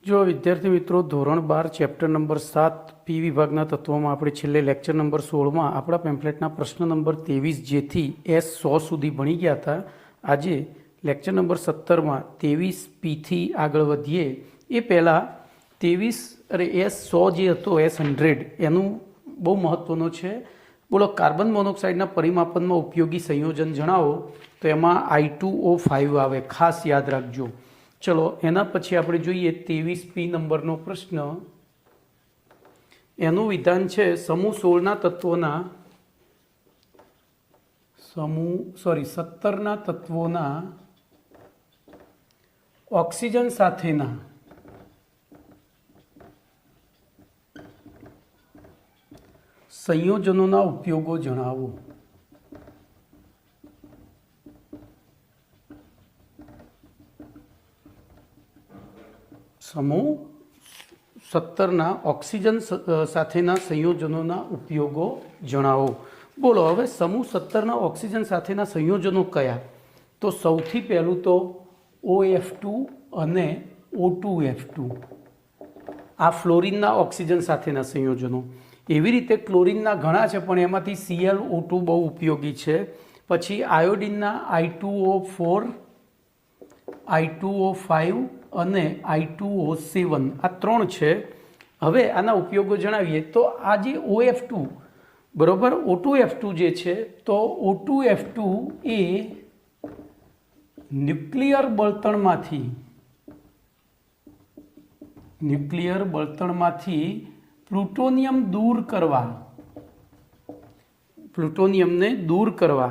जो विद्यार्थी मित्रों धोरण 12 चैप्टर नंबर 7 पी विभागना तत्वों में આપણે છેલ્લે લેક્ચર નંબર 16 માં આપણા પેમ્ફલેટના પ્રશ્ન નંબર 23 જેથી S100 સુધી ભણી ગયા હતા. આજે લેક્ચર નંબર 17 માં 23 P થી આગળ વધીએ એ પહેલા 23 અરે S100 જે હતો S100 એનું બહુ મહત્વનો છે. બોલો કાર્બન મોનોક્સાઇડના પરિમાપનમાં ઉપયોગી સંયોજન જણાવો. તો એમાં I2O5 આવે, ખાસ યાદ રાખજો. ચલો એના પછી આપણે જોઈએ 23P નંબરનો પ્રશ્ન. એનું વિધાન છે સમૂહ 16ના તત્વોના 17ના તત્વોના ઓક્સિજન સાથેના સંયોજનોના ઉપયોગો જણાવો. સમૂહ 17ના ઓક્સિજન સાથેના સંયોજનોના ઉપયોગો જણાવો. બોલો હવે સમૂહ 17ના ઓક્સિજન સાથેના સંયોજનો કયા? તો સૌથી પહેલું તો OF2 અને O2F2 આ ફ્લોરિનના ઓક્સિજન સાથેના સંયોજનો. એવી રીતે ક્લોરિનના ઘણા છે પણ એમાંથી ClO2 બહુ ઉપયોગી છે. પછી આયોડિનના I2O4, I2O5 અને I2O7 આ ત્રણ છે. હવે આના ઉપયોગો જણાવીએ તો આ જે OF2 બરોબર O2F2 જે છે તો O2F2 એ ન્યુક્લિયર બળતણમાંથી પ્લુટોનિયમને દૂર કરવા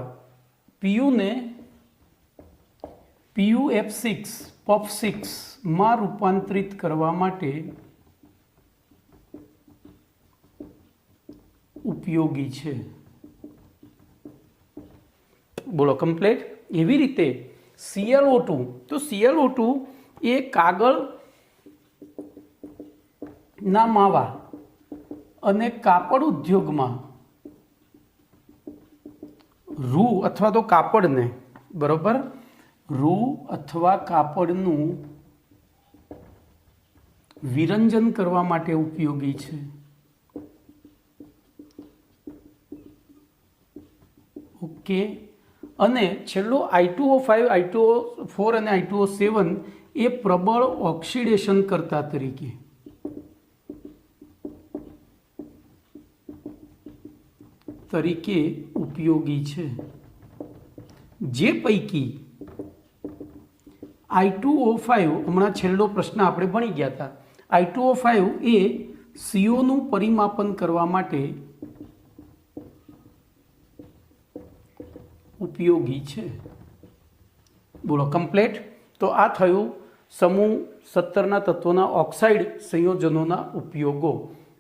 PuF6 માં રૂપાંતરિત કરવા માટે ઉપયોગી છે. બોલો કમ્પ્લીટ. એવી રીતે ClO2 તો ClO2 એ કાગળના માવા અને કાપડ ઉદ્યોગમાં રૂ અથવા તો કાપડને બરોબર રૂ અથવા કાપડનું વિરંજન કરવા માટે ઉપયોગી છે. ઓકે. અને છેલ્લો I2O5, I2O4 અને I2O7 એ પ્રબળ ઓક્સિડેશન કરતા તરીકે ઉપયોગી છે. જે પૈકી I2O5 હમણાં છેલ્લો પ્રશ્ન આપણે ભણી ગયા હતા. I2O5 એ CO નું પરિમાપન કરવા માટે ઉપયોગી છે. બોલો કમ્પ્લીટ. તો આ થયું સમૂહ 17ના તત્વોના ઓક્સાઇડ સંયોજનોના ઉપયોગો.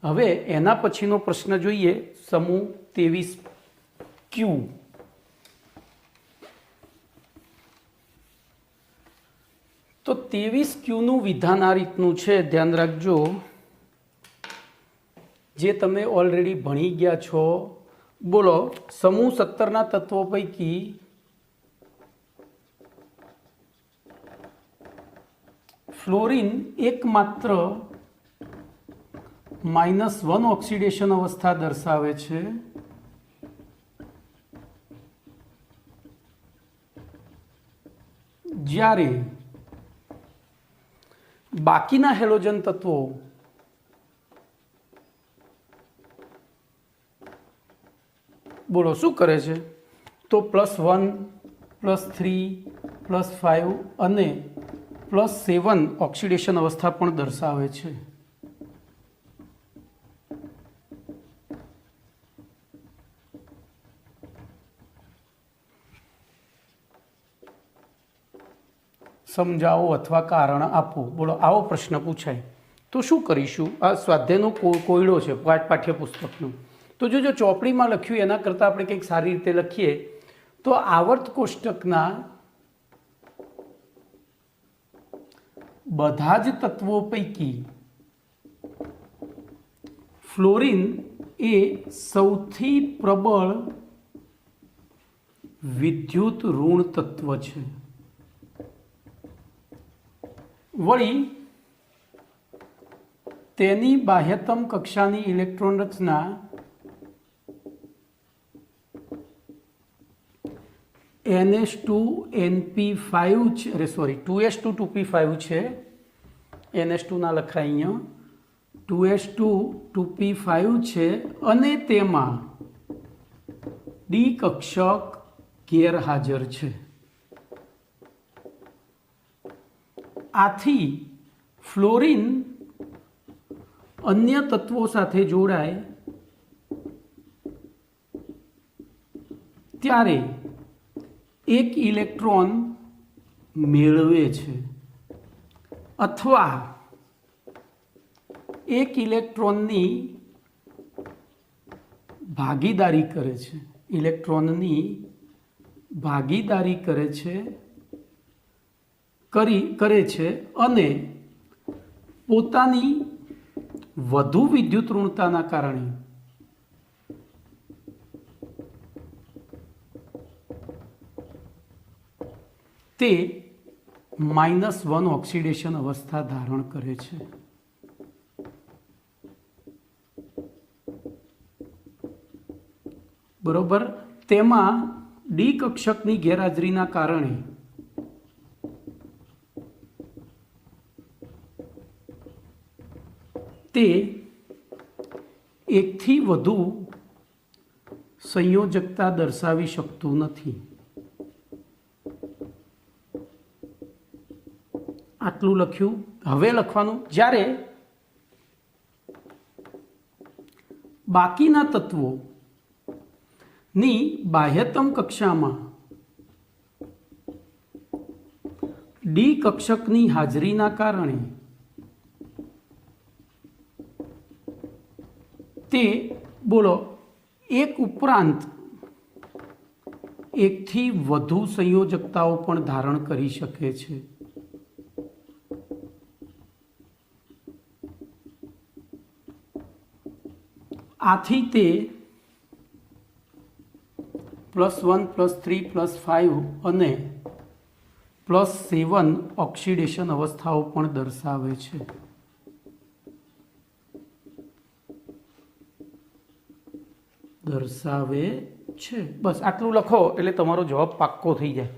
હવે એના પછીનો પ્રશ્ન જોઈએ સમૂહ 23Q. તો 23Qનું વિધાન આ રીતનું છે, ધ્યાન રાખજો. જે તમે ઓલરેડી ભણી ગયા છો. બોલો સમૂહ 17ના તત્વો પૈકી ફ્લોરિન એકમાત્ર -1 ઓક્સિડેશન અવસ્થા દર્શાવે છે. જ્યારે બાકીના હેલોજન તત્વો બોલો શું કરે છે? તો +1, +3, +5 અને +7 ઓક્સિડેશન અવસ્થા પણ દર્શાવે છે. સમજાવો અથવા કારણ આપો. બોલો આવો પ્રશ્ન પૂછાય તો શું કરીશું? આ સ્વાધ્યાયનો કોયડો છે પાઠ્યપુસ્તકનો. તો જો ચોપડીમાં લખ્યું એના કરતાં આપણે કંઈક સારી રીતે લખીએ તો આવર્ત કોષ્ટકના બધા જ તત્વો પૈકી ફ્લોરિન એ સૌથી પ્રબળ વિદ્યુત ઋણ તત્વ છે. વળી તેની બાહ્યતમ કક્ષાની ઇલેક્ટ્રોન રચના NH2NP5 છે, અરે સોરી 2s2 2p5 છે. NH2 ના લખાય અહીંયા, 2s2 2p5 છે અને તેમાં ડી કક્ષક ગેરહાજર છે. આથી ફ્લોરિન અન્ય તત્વો સાથે જોડાય ત્યારે એક ઇલેક્ટ્રોન મેળવે છે અથવા એક ઇલેક્ટ્રોનની ભાગીદારી કરે છે, ઇલેક્ટ્રોનની ભાગીદારી કરે છે અને પોતાની વધુ વિદ્યુત ઋણતાના કારણે તે -1 ઓક્સિડેશન અવસ્થા ધારણ કરે છે. બરોબર. તેમાં ડી કક્ષકની ગેરહાજરીના કારણે તે એકથી વધુ સંયોજકતા દર્શાવી શકતું નથી. આટલું લખ્યું. હવે લખવાનું, જ્યારે બાકીના તત્વોની બાહ્યતમ કક્ષામાં ડી કક્ષકની હાજરીના કારણે તે બોલો એક ઉપરાંત એકથી વધુ સંયોજકતાઓ પણ ધારણ કરી શકે છે. આથી તે +1 +3 +5 અને +7 ઓક્સિડેશન અવસ્થાઓ પણ દર્શાવે છે. બસ આટલું લખો એટલે તમારો જવાબ પાક્કો થઈ જાય.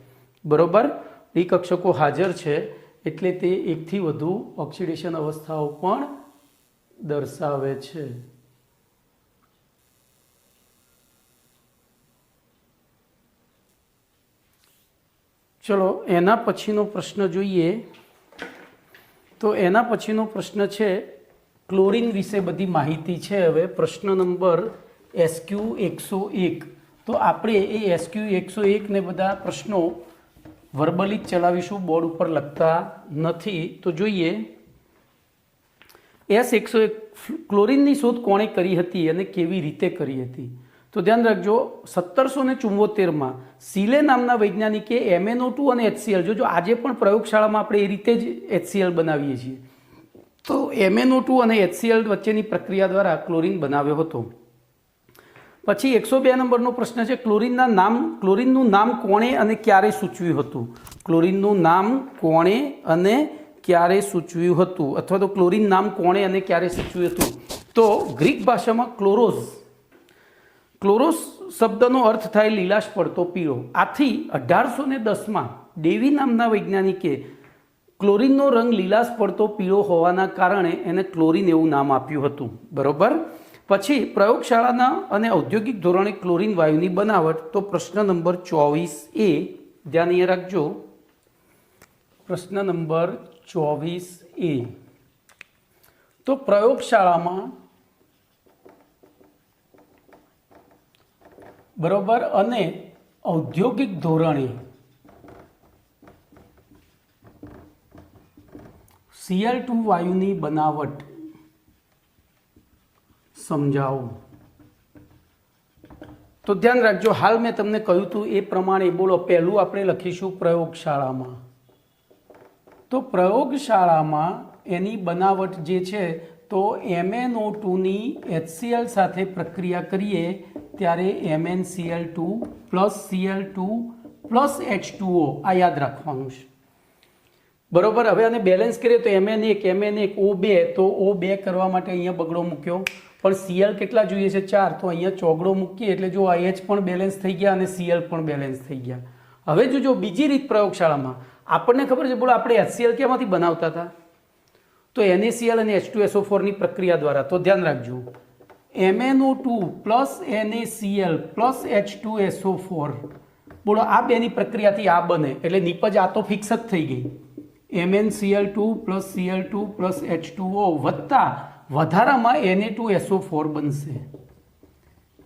બરોબર. ડી કક્ષકો હાજર છે એટલે તે એકથી વધુ ઓક્સિડેશન અવસ્થાઓ પણ દર્શાવે છે. ચલો એના પછીનો પ્રશ્ન જોઈએ. તો એના પછીનો પ્રશ્ન છે, ક્લોરીન વિશે બધી માહિતી છે. હવે પ્રશ્ન નંબર SQ101. તો આપણે એ SQ101 ને બધા પ્રશ્નો વર્બલી જ ચલાવીશું, બોર્ડ ઉપર લખતા નથી. તો જોઈએ. S101 ક્લોરીનની શોધ કોણે કરી હતી અને કેવી રીતે કરી હતી? તો ધ્યાન રાખજો, 1774માં સીલે નામના વૈજ્ઞાનિકે MnO2 અને HCl, જો આજે પણ પ્રયોગશાળામાં આપણે એ રીતે જ HCl બનાવીએ છીએ, તો MnO2 અને HCl વચ્ચેની પ્રક્રિયા દ્વારા ક્લોરીન બનાવ્યો હતો. પછી 102 નંબરનો પ્રશ્ન છે, ક્લોરીનનું નામ કોણે અને ક્યારે સૂચવ્યું હતું? ક્લોરીનનું નામ કોણે અને ક્યારે સૂચવ્યું હતું, અથવા તો ક્લોરીન નામ કોણે અને ક્યારે સૂચવ્યું હતું? તો ગ્રીક ભાષામાં ક્લોરોસ શબ્દનો અર્થ થાય લીલાશ પડતો પીળો. આથી 1810માં ડેવી નામના વૈજ્ઞાનિકે ક્લોરીનનો રંગ લીલાશ પડતો પીળો હોવાના કારણે એને ક્લોરીન એવું નામ આપ્યું હતું. બરોબર. પછી પ્રયોગશાળાના અને ઔદ્યોગિક ધોરણે ક્લોરીન વાયુની બનાવટ. તો પ્રશ્ન નંબર 24A ધ્યાન અહીંયા રાખજો. પ્રશ્ન નંબર 24A. તો પ્રયોગશાળામાં બરોબર અને ઔદ્યોગિક ધોરણે Cl2 વાયુની બનાવટ સમજાવો. તો ધ્યાન રાખજો, હાલ મેં તમને કહ્યું હતું એ પ્રમાણે બોલો. પહેલું આપણે લખીશું પ્રયોગશાળામાં. તો પ્રયોગશાળામાં એની બનાવટ જે છે, તો MnO2ની HCl સાથે પ્રક્રિયા કરીએ ત્યારે MnCl2 + Cl2 + H2O, આ યાદ રાખવાનું છે. બરોબર. હવે આને બેલેન્સ કરીએ તો Mn1 O2 તો O2 કરવા માટે અહીંયા બગડો મૂક્યો, પણ Cl કેટલા જોઈએ છે 4, તો અહીંયા ચોગડો મૂકીએ એટલે જો H પણ બેલેન્સ થઈ ગયા અને Cl પણ બેલેન્સ થઈ ગયા. હવે જો બીજી રીત પ્રયોગશાળામાં આપણને ખબર છે, બોલો આપણે HCl ક્યાંમાંથી બનાવતા હતા, તો NaCl અને H2SO4 ની પ્રક્રિયા દ્વારા. તો ધ્યાન રાખજો, MnO2 plus NaCl plus H2SO4, બોલો આ બેની પ્રક્રિયાથી આ બને એટલે નિપજ આ તો ફિક્સ જ થઈ ગઈ. MnCl2 plus Cl2 plus H2O વત્તા વધારામાં Na2SO4 બનશે.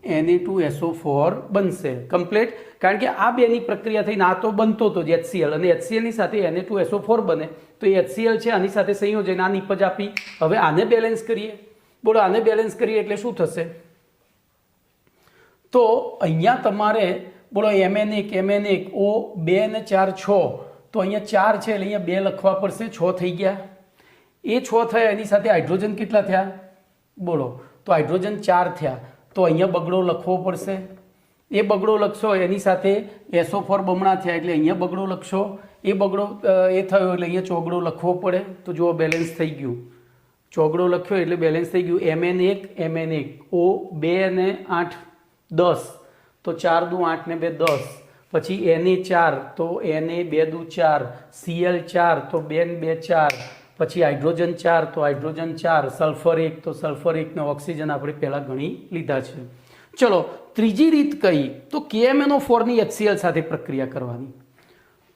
Na2SO4 બનશે કમ્પ્લીટ. કારણ કે આ બેની પ્રક્રિયા થઈને આ તો બનતો હતો જ HCl, અને HCl ની સાથે Na2SO4 બને તો એ HCl છે, આની સાથે સંયોજન આ નિપજ આપી. હવે આને બેલેન્સ કરીએ, બોલો આને બેલેન્સ કરીએ એટલે શું થશે, તો અહીંયા તમારે બોલો Mn1 O2 ને 4 6, તો અહીંયા 4 છે એટલે અહીંયા 2 લખવા પડશે, 6 થઈ ગયા. એ 6 થયા એની સાથે હાઇડ્રોજન કેટલા થયા, બોલો તો હાઇડ્રોજન 4 થયા, તો અહીંયા બગડો લખવો પડશે. એ બગડો લખશો એની સાથે SO4 બમણા થયા એટલે અહીંયા બગડો લખશો. એ બગડો એ થયો એટલે અહીંયા ચોગડો લખવો પડે. તો જુઓ બેલેન્સ થઈ ગયું, ચોગડો લખ્યો એટલે બેલેન્સ થઈ ગયું. Mn1 O2 ને 8 10, તો 4 દુ 8 ને 2 10, પછી Na4 તો Na2 દુ 4, Cl4 તો 2 ને 2 4, પછી હાઇડ્રોજન 4 તો હાઇડ્રોજન 4, સલ્ફર 1 તો સલ્ફર 1 ને ઓક્સિજન આપણે પહેલાં ગણી લીધા છે. ચલો ત્રીજી રીત કઈ, તો KMnO4 ની HCl સાથે પ્રક્રિયા કરવાની.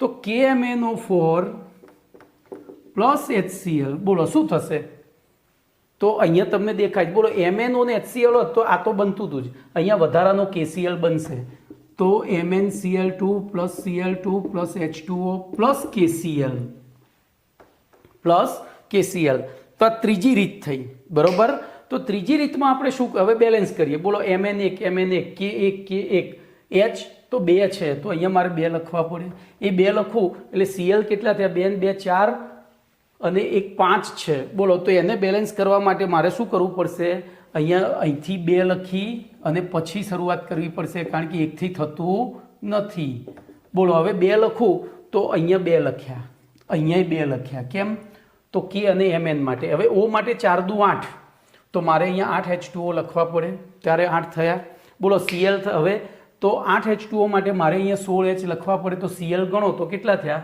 તો KMnO4 પ્લસ HCl, બોલો શું થશે, તો અહીંયા તમને દેખાય, બોલો MnO ને HCl હોત તો આ તો બનતું હતું જ, અહીંયા વધારાનો KCl બનશે. તો MnCl2 plus Cl2 plus H2O plus KCl. તો આ ત્રીજી રીત થઈ, બરોબર. તો ત્રીજી રીતમાં આપણે શું હવે બેલેન્સ કરીએ, બોલો Mn1 K1 H તો 2 છે, તો અહીંયા મારે 2 લખવા પડે. એ 2 લખું એટલે Cl કેટલા થયા, 2 ને 2 4 અને 1 5 છે, બોલો. તો એને બેલેન્સ કરવા માટે મારે શું કરવું પડશે, અહીંથી 2 લખી અને પછી શરૂઆત કરવી પડશે, કારણ કે 1 થી થતું નથી. બોલો હવે 2 લખું તો અહીંયા 2 લખ્યા, અહીંયા 2 લખ્યા, કેમ, તો K અને Mn માટે. હવે O માટે 4 દુ 8, તો મારે અહીંયા 8 H2O લખવા પડે, ત્યારે 8 થયા. બોલો Cl હવે તો 8 H2O માટે મારે અહીંયા 16 H લખવા પડે, તો Cl ગણો તો કેટલા થયા,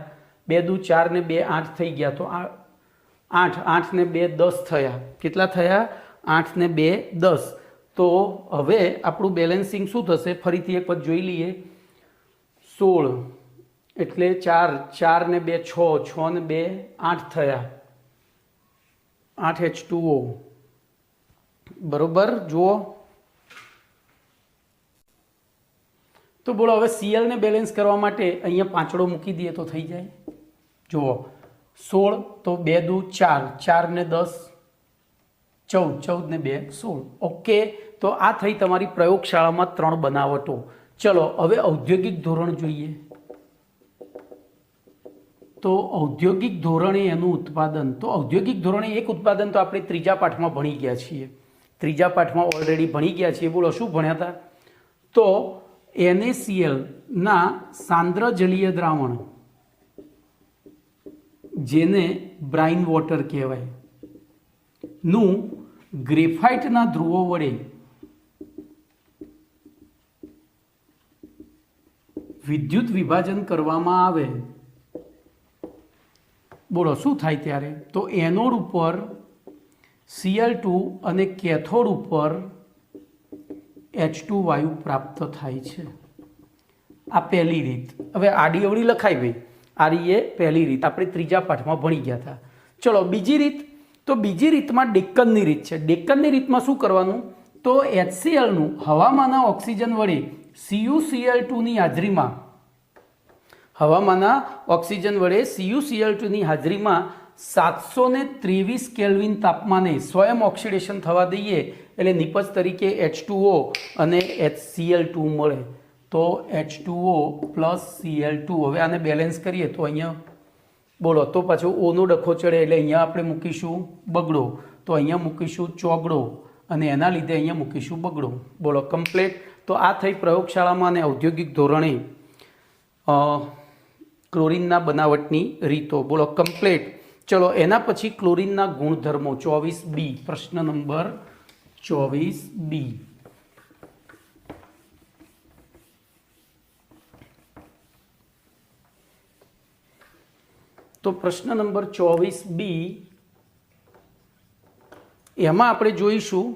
2 દુ 4 ને 2 8 થઈ ગયા, તો 8 ને 2 10 થયા. કેટલા થયા, 8 ને 2 10. તો હવે આપણું બેલેન્સિંગ શું થશે, ફરીથી એક વખત જોઈ લઈએ. 16 એટલે 4 ને 2 6, 6 ને 2 8 થયા, 8 H2O, બરોબર. જુઓ તો બોલો હવે Cl ને બેલેન્સ કરવા માટે અહીંયા પાંચડો મૂકી દઈએ તો થઈ જાય. જુઓ 16 તો 2 દુ 4, 4 ને 10 14, 14 ને 2 16. ઓકે, તો આ થઈ તમારી પ્રયોગશાળામાં 3 બનાવટો. ચલો હવે ઔદ્યોગિક ધોરણ જોઈએ. તો ઔદ્યોગિક ધોરણે એનું ઉત્પાદન, તો ઔદ્યોગિક ધોરણે એક ઉત્પાદન તો આપણે ત્રીજા પાઠમાં ભણી ગયા છીએ, ત્રીજા પાઠમાં ઓલરેડી ભણી ગયા છીએ. બોલો શું ભણ્યા હતા, તો NaCl ના સાંદ્ર જલીય દ્રાવણ, જેને બ્રાઇન વોટર કહેવાય, નું ગ્રેફાઇટના ધ્રુવો વડે વિદ્યુત વિભાજન કરવામાં આવે, બોલો શું થાય ત્યારે, તો એનોડ ઉપર Cl2 અને કેથોડ ઉપર H2 વાયુ પ્રાપ્ત થાય છે. આ પહેલી રીત. હવે આડી અવળી લખાઈ ગઈ, આડી એ પહેલી રીત આપણે ત્રીજા પાઠમાં ભણી ગયા હતા. ચલો બીજી રીત, તો બીજી રીતમાં ડેક્કનની રીત છે. ડેક્કનની રીતમાં શું કરવાનું, તો HClનું હવામાંના ઓક્સિજન વડે CuCl2 ની હાજરીમાં, હવામાંના ઓક્સિજન વડે CuCl2 ની હાજરીમાં 723 કેલ્વિન તાપમાને સ્વયં ઓક્સિડેશન થવા દઈએ એટલે નિપજ તરીકે H2O અને HCl2 મળે. તો H2O પ્લસ Cl2. હવે આને બેલેન્સ કરીએ તો અહીંયા બોલો તો પાછો ઓનો ડખો ચડે એટલે અહીંયા આપણે મૂકીશું બગડો, તો અહીંયા મૂકીશું ચોગડો અને એના લીધે અહીંયા મૂકીશું બગડો. બોલો કમ્પ્લીટ. તો આ થઈ પ્રયોગશાળામાં અને ઔદ્યોગિક ધોરણે ક્લોરીનના બનાવટની રીતો. બોલો કમ્પ્લીટ. ચલો એના પછી ક્લોરીનના ગુણધર્મો 24B, પ્રશ્ન નંબર 24B. તો પ્રશ્ન નંબર 24B એમાં આપણે જોઈશું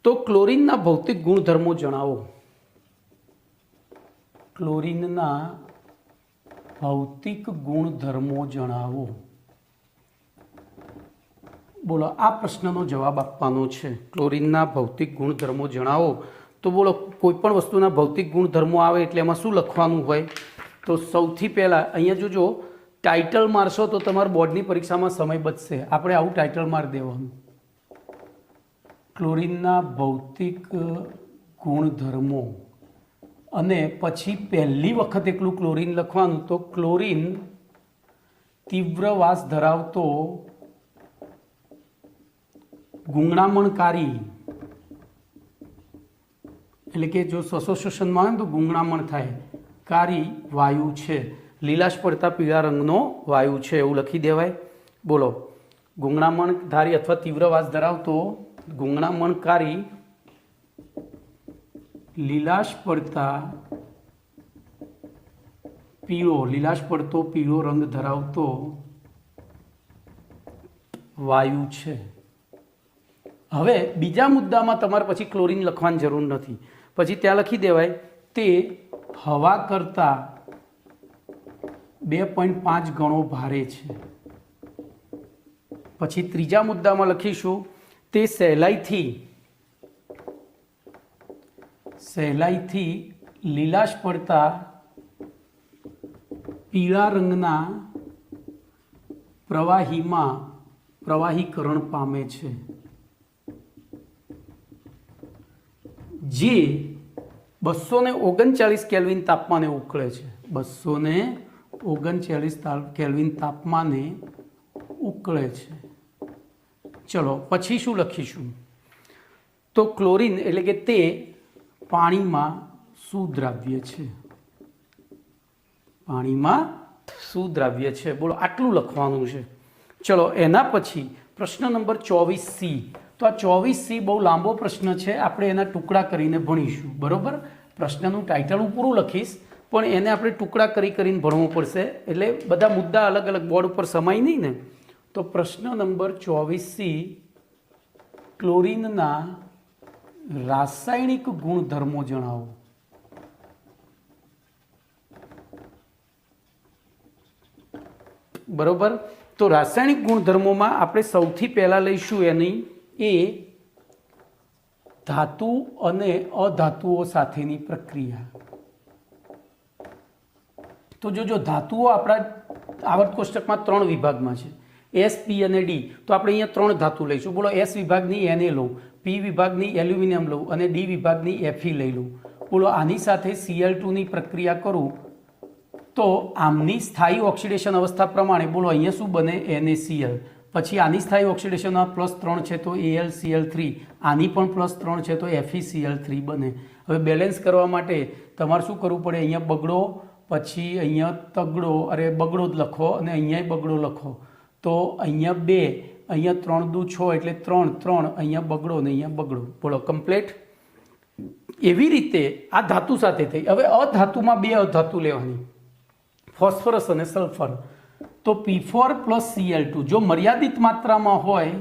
તો ક્લોરીનના ભૌતિક ગુણધર્મો જણાવો. ક્લોરીનના ભૌતિક ગુણધર્મો જણાવો. બોલો આ પ્રશ્નનો જવાબ આપવાનો છે. ક્લોરીનના ભૌતિક ગુણધર્મો જણાવો. તો બોલો કોઈ પણ વસ્તુના ભૌતિક ગુણધર્મો આવે એટલે એમાં શું લખવાનું હોય? તો સૌથી પહેલાં અહીંયા જોજો, ટાઇટલ મારશો તો તમારા બોર્ડની પરીક્ષામાં સમય બચશે. આપણે આવું ટાઇટલ મારી દેવાનું, ક્લોરીનના ભૌતિક ગુણધર્મો, અને પછી પહેલી વખત એકલું ક્લોરીન લખવાનું. તો ક્લોરીન તીવ્ર વાસ ધરાવતો ગુંગળામણકારી, એટલે કે જો શ્વાસોચ્છ્વાસનમાં આવે ને તો ગુંગળામણ થાય, કારી વાયુ છે. લીલાશ પડતા પીળા રંગનો વાયુ છે એવું લખી દેવાય. બોલો ગુંગળામણધારી અથવા તીવ્ર વાસ ધરાવતો ગુંગળામણકારી લીલાશ પડતો પીળો રંગ ધરાવતો વાયુ છે. હવે બીજા મુદ્દામાં તમારે પછી ક્લોરીન લખવાની જરૂર નથી, પછી ત્યાં લખી દેવાય તે હવા કરતાં 2.5 ગણો ભારે છે. પછી ત્રીજા મુદ્દામાં લખીશું તે સહેલાઈથી લીલાશ પડતા પીળા રંગના પ્રવાહીકરણ પામે છે, જે 239 કેલ્વિન તાપમાને ઉકળે છે. 239 કેલ્વિન તાપમાને ઉકળે છે. ચલો પછી શું લખીશું? તો ક્લોરીન એટલે કે તે પાણીમાં સુદ્રાવ્ય છે. બોલો આટલું લખવાનું છે. ચલો એના પછી પ્રશ્ન નંબર 24C. તો આ 24C બહુ લાંબો પ્રશ્ન છે, આપણે એના ટુકડા કરીને ભણીશું. બરોબર, પ્રશ્નનું ટાઇટલ હું પૂરું લખીશ, પણ એને આપણે ટુકડા કરીને ભણવું પડશે, એટલે બધા મુદ્દા અલગ અલગ બોર્ડ ઉપર સમાય નહીં ને. તો પ્રશ્ન નંબર 24C, ક્લોરીનના રાસાયણિક ગુણધર્મો જણાવો. બરોબર, તો રાસાયણિક ગુણધર્મોમાં આપણે સૌથી પહેલાં લઈશું એની એ ધાતુ અને અધાતુઓ સાથેની પ્રક્રિયા. તો જો ધાતુઓ આપણા આવર્ત કોષ્ટકમાં 3 વિભાગમાં છે, S, P અને D. તો આપણે અહીંયા 3 ધાતુ લઈશું. બોલો S વિભાગની Na લઉં, P વિભાગની એલ્યુમિનિયમ લઉં અને D વિભાગની Fe લઈ લઉં. બોલો આની સાથે Cl2ની પ્રક્રિયા કરું તો આમની સ્થાયી ઓક્સિડેશન અવસ્થા પ્રમાણે બોલો અહીંયા શું બને? NaCl. પછી આની સ્થાયી ઓક્સિડેશનમાં +3 છે તો AlCl3, આની પણ +3 છે તો FeCl3 બને. હવે બેલેન્સ કરવા માટે તમારે શું કરવું પડે? અહીંયા બગડો, પછી અહીંયા તગડો, અરે બગડો જ લખો અને અહીંયા બગડો લખો. તો અહીંયા 2, અહીંયા 3 દુ 6 એટલે 3, અહીંયા બગડો ને અહીંયા બગડો. બોલો કમ્પ્લીટ. એવી રીતે આ ધાતુ સાથે થઈ. હવે અધાતુમાં 2 અધાતુ લેવાની, ફોસ્ફરસ અને સલ્ફર. તો P4 + Cl2 જો મર્યાદિત માત્રામાં હોય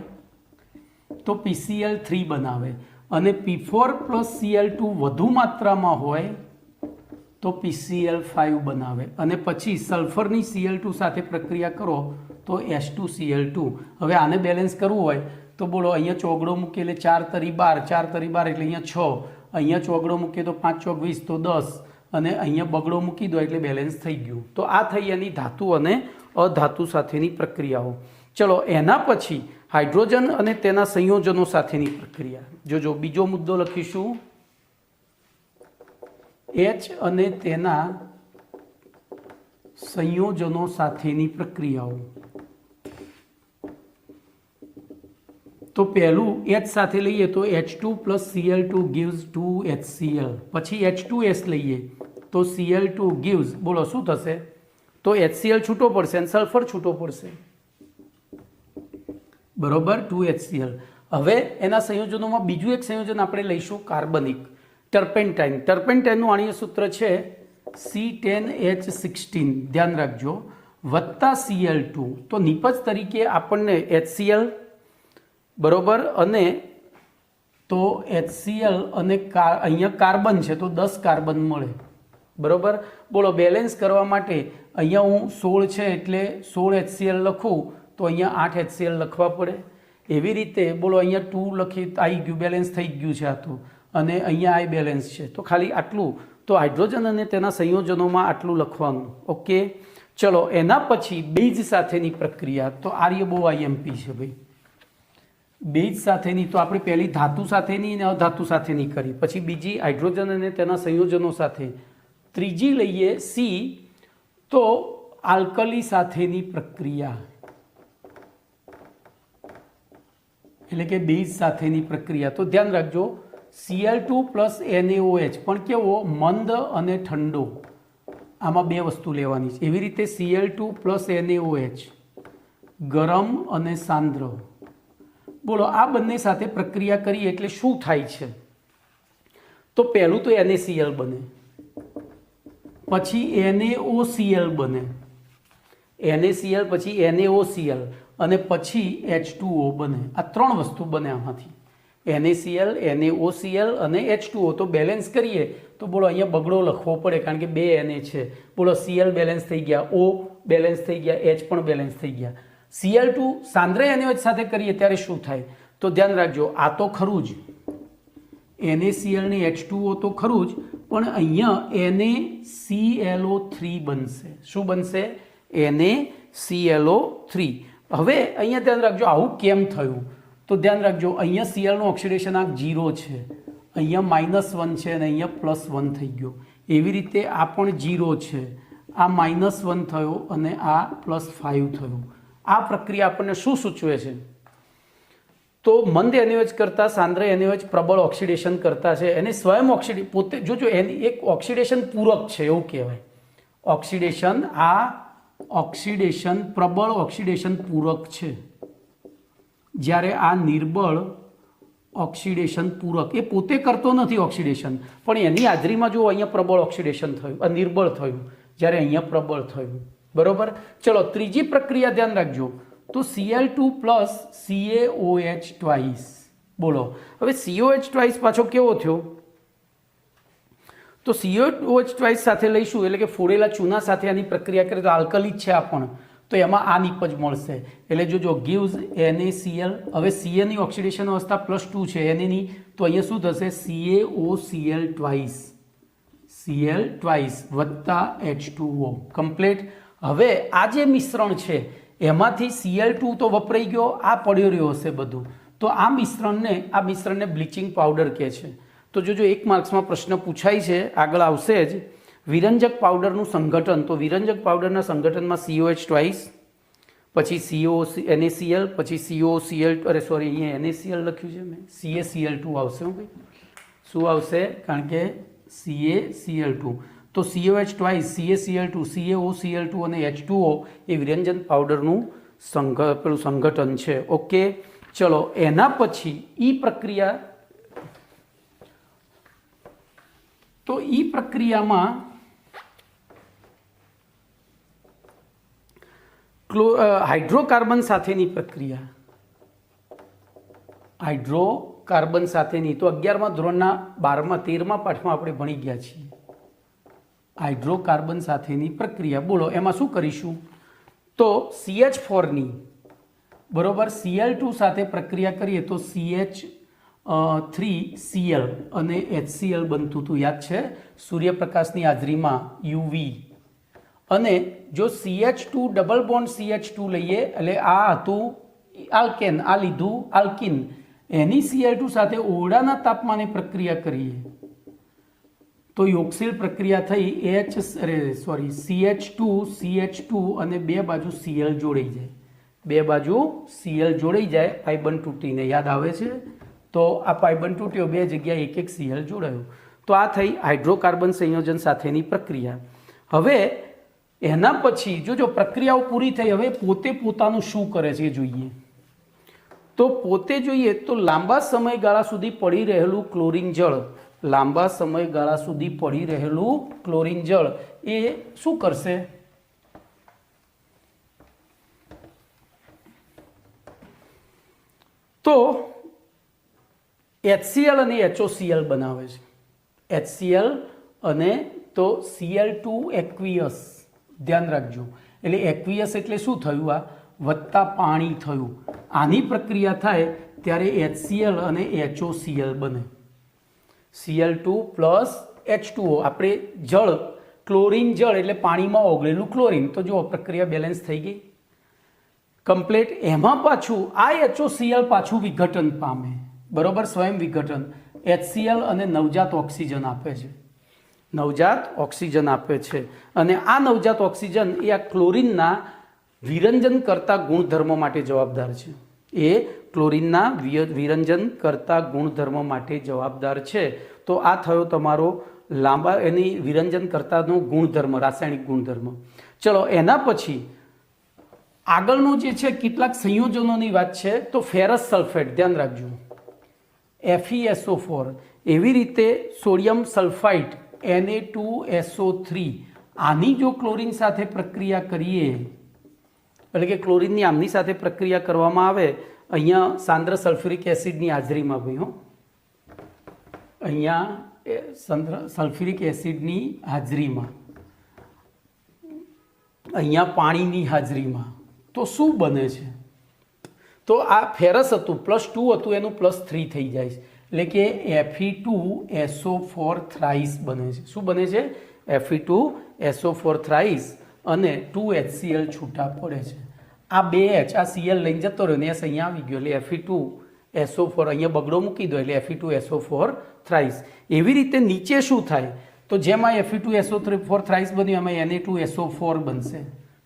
તો PCl3 બનાવે, અને P4 + Cl2 વધુ માત્રામાં હોય તો PCl5 બનાવે. અને પછી સલ્ફરની Cl2 સાથે પ્રક્રિયા કરો તો H2Cl2. હવે આને બેલેન્સ કરવું હોય તો બોલો અહીંયા ચોગડો મૂકીએ એટલે 4 તરી 12, 4 તરી 12 એટલે અહીંયા 6, અહીંયા ચોગડો મૂકીએ તો 5 ચોક 20 તો 10, અને અહીંયા બગડો મૂકી દો એટલે બેલેન્સ થઈ ગયું. તો આ થઈ એની ધાતુ અને અધાતુ સાથેની પ્રક્રિયાઓ. ચલો એના પછી હાઇડ્રોજન અને તેના સંયોજનો સાથેની પ્રક્રિયા. જો બીજો મુદ્દો લખીશું H અને તેના સંયોજનો સાથેની પ્રક્રિયાઓ. તો પહેલું H સાથે લઈએ તો H2 + Cl2 gives 2HCl. પછી H2S લઈએ તો Cl2 gives બોલો શું થશે? તો તો HCl છૂટો પડશે અને સલ્ફર છૂટો પડશે, બરોબર, 2HCl. હવે એના સંયોજનોમાં બીજું એક સંયોજન આપણે લઈશું કાર્બનિક, ટર્પેન્ટાઇન. ટર્પેન્ટાઇનનું આણ્વીય સૂત્ર છે C10H16, ધ્યાન રાખજો, વત્તા Cl2. તો નિપજ તરીકે આપણને HCl, બરોબર, અને તો HCl અને અહીંયા કાર્બન છે તો 10 કાર્બન મળે, બરોબર. બોલો, બેલેન્સ કરવા માટે અહીંયા હું 16 છે એટલે 16 HCl લખું તો અહીંયા 8 HCl લખવા પડે. એવી રીતે બોલો, અહીંયા 2 લખી આવી ગયું, બેલેન્સ થઈ ગયું છે આ તો, અને અહીંયા આ બેલેન્સ છે, તો ખાલી આટલું. તો હાઇડ્રોજન અને તેના સંયોજનોમાં આટલું લખવાનું. ઓકે, ચલો. એના પછી બેઝ સાથેની પ્રક્રિયા, તો આર્ય બહુ IMP છે ભાઈ. બેઝ સાથેની તો આપણે પહેલી ધાતુ સાથેની અને અધાતુ સાથેની કરી, પછી બીજી હાઇડ્રોજન અને તેના સંયોજનો સાથે, ત્રીજી લઈએ C, તો આલ્કલી સાથેની પ્રક્રિયા, એટલે કે બેઝ સાથેની પ્રક્રિયા. તો ધ્યાન રાખજો, Cl2 પ્લસ NaOH પણ કેવો, મંદ અને ઠંડો, આમાં બે વસ્તુ લેવાની છે. એવી રીતે Cl2 પ્લસ NaOH ગરમ અને સાંદ્ર. બોલો, આ બંને સાથે પ્રક્રિયા કરીએ એટલે શું થાય છે? તો પહેલું તો NaCl બને, પછી NaOCl બને, NaCl પછી NaOCl, અને પછી H2O બને. આ ત્રણ વસ્તુ બને આમાંથી, NaCl, NaOCl અને H2O. તો બેલેન્સ કરીએ તો બોલો, અહીંયા બગડો લખવો પડે કારણ કે બે Na છે. બોલો, Cl બેલેન્સ થઈ ગયા, O બેલેન્સ થઈ ગયા, H પણ બેલેન્સ થઈ ગયા. Cl2 સાંદ્ર NaOH સાથે કરીએ ત્યારે શું થાય? તો ધ્યાન રાખજો, આ તો ખરું જ, NaCl ને H2O તો ખરું જ, પણ અહીંયા NaClO3 બનશે. શું બનશે? NaClO3. હવે અહીંયા ધ્યાન રાખજો, આવું કેમ થયું? તો ધ્યાન રાખજો, અહીંયા Cl નું ઓક્સિડેશન આંક 0 છે, અહીંયા -1 છે અને અહીંયા +1 થઈ ગયો. એવી રીતે આ પણ 0 છે, આ -1 થયો અને આ +5 થયું. આ પ્રક્રિયા આપણને શું સૂચવે છે? તો મંદ NaOH કરતાં સાંદ્ર NaOH પ્રબળ ઓક્સિડેશન કરતા છે, એને સ્વયં પોતે જોજો, એક ઓક્સિડેશન પૂરક છે એવું કહેવાય. ઓક્સિડેશન, આ ઓક્સિડેશન પ્રબળ ઓક્સિડેશન પૂરક છે, જ્યારે આ નિર્બળ ઓક્સિડેશન પૂરક, એ પોતે કરતો નથી ઓક્સિડેશન, પણ એની હાજરીમાં જો અહીંયા પ્રબળ ઓક્સિડેશન થયું, નિર્બળ થયું, જ્યારે અહીંયા પ્રબળ થયું, બરોબર. ચલો, ત્રીજી પ્રક્રિયા ધ્યાન રાખજો, તો Cl2 પ્લસ CaOH ટ્વાઇસ. બોલો, હવે COH ટ્વાઇસ પાછો કેવો થયો? તો COH ટ્વાઇસ સાથે લઈશું એટલે કે ફોડેલા ચૂના સાથે આની પ્રક્રિયા કરીએ તો આલ્કલી છે આ પણ, તો એમાં આ નિપજ મળશે. એટલે જોજો, gives NaCl. હવે Ca ની ઓક્સિડેશન અવસ્થા +2 છે, Na ની, તો અહીંયા શું થશે? CaOCl ટ્વાઇસ, Cl ટ્વાઇસ વત્તા H2O કમ્પ્લીટ. હવે આ જે મિશ્રણ છે એમાંથી Cl2 તો વપરાઈ ગયો, આ પડ્યો રહ્યો હશે બધું, તો આ મિશ્રણને બ્લીચિંગ પાવડર કહે છે. તો જોજો, 1 માર્ક્સમાં પ્રશ્ન પૂછાય છે, આગળ આવશે જ. વિરંજક પાવડરનું સંગઠન, તો વિરંજક પાવડરના સંગઠનમાં COH ટ્વાઇસ, પછી NaCl, પછી COCl, અરે સોરી, અહીંયા NaCl લખ્યું છે મેં, CaCl2 આવશે. ભાઈ શું આવશે? કારણ કે CaCl2, તો COH ટ્વાઇસ, CaCl2, CaOCl2 અને H2O એ વિરંજન પાવડરનું સંગઠન છે. ઓકે, ચલો. એના પછી ઈ પ્રક્રિયા, તો ઈ પ્રક્રિયામાં હાઇડ્રોકાર્બન સાથેની પ્રક્રિયા, હાઇડ્રોકાર્બન સાથેની તો 11મા ધોરણના 12મા 13મા પાઠમાં આપણે ભણી ગયા છીએ. હાઇડ્રોકાર્બન સાથેની પ્રક્રિયા, બોલો એમાં શું કરીશું? તો CH4 ની, બરોબર, Cl2 સાથે પ્રક્રિયા કરીએ તો CH3Cl અને HCl બનતું હતું, યાદ છે? સૂર્યપ્રકાશની હાજરીમાં UV. અને જો CH2 ડબલ બોન્ડ CH2 લઈએ એટલે આ હતું આલ્કેન, આ લીધું આલ્કિન, એની Cl2 સાથે ઓરડાના તાપમાને પ્રક્રિયા કરીએ તો યોગશીલ પ્રક્રિયા થઈ, CH2 અને બે બાજુ Cl જોડાઈ જાય, બે બાજુ Cl જોડાઈ જાય, પાઇબંધ તૂટીને, યાદ આવે છે? તો આ પાઇબંધ તૂટ્યો, બે જગ્યાએ એક Cl જોડાયું. તો આ થઈ હાઇડ્રોકાર્બન સંયોજન સાથેની પ્રક્રિયા. હવે એના પછી જો પ્રક્રિયાઓ પૂરી થઈ, હવે પોતે પોતાનું શું કરે છે એ જોઈએ. તો પોતે જોઈએ તો લાંબા સમયગાળા સુધી પડી રહેલું ક્લોરીન જળ, લાંબા સમયગાળા સુધી પડી રહેલું ક્લોરીન જળ એ શું કરશે? તો HCl અને HOCl બનાવે છે. HCl અને તો Cl2 એક્વિયસ, ધ્યાન રાખજો. એટલે એક્વિયસ એટલે શું થયું? આ વત્તા પાણી થયું. આની પ્રક્રિયા થાય ત્યારે HCl અને HOCl બને. Cl2 પ્લસ H2O, આપણે જળ, ક્લોરીન જળ એટલે પાણીમાં ઓગળેલું ક્લોરીન. તો જો પ્રક્રિયા બેલેન્સ થઈ ગઈ કમ્પ્લીટ. એમાં પાછું આ HOCl પાછું વિઘટન પામે, બરોબર, સ્વયં વિઘટન. HCl અને નવજાત ઓક્સિજન આપે છે, નવજાત ઓક્સિજન આપે છે. અને આ નવજાત ઓક્સિજન એ આ ક્લોરીનના વિરંજન કરતા ગુણધર્મ માટે જવાબદાર છે. એ ક્લોરીનના વિરંજન કરતા ગુણધર્મ માટે જવાબદાર છે. તો આ થયો તમારો લાંબા એની વિરંજન કરતાનો ગુણધર્મ, રાસાયણિક ગુણધર્મ. ચલો એના પછી આગળનું જે છે કેટલાક સંયોજનોની વાત છે. તો ફેરસ સલ્ફેટ, ધ્યાન રાખજો, FeSO4. એવી રીતે સોડિયમ સલ્ફાઇડ Na2SO3, આની જો ક્લોરીન સાથે પ્રક્રિયા કરીએ, એટલે કે ક્લોરીનની આમની સાથે પ્રક્રિયા કરવામાં આવે, અહીંયા સાંદ્ર સલ્ફ્યુરિક એસિડની હાજરીમાં, ભાઈ હો, અહીંયા સલ્ફ્યુરિક એસિડની હાજરીમાં, અહીંયા પાણીની હાજરીમાં, તો શું બને છે? તો આ ફેરસ હતું +2 હતું, એનું +3 થઈ જાય છે. એટલે કે Fe2SO4 થ્રાઇસ બને છે. શું બને છે? Fe2SO4 થ્રાઇસ અને 2HCl છૂટા પડે છે. આ 2H, આ Cl લઈને જતો રહ્યો ને S અહીંયા આવી ગયો, એટલે Fe2SO4 અહીંયા બગડો મૂકી દો એટલે Fe2SO4 થ્રાઇસ. એવી રીતે નીચે શું થાય? તો જેમાં Fe2SO4 થ્રાઇસ બન્યું એમાં Na2SO4 બનશે,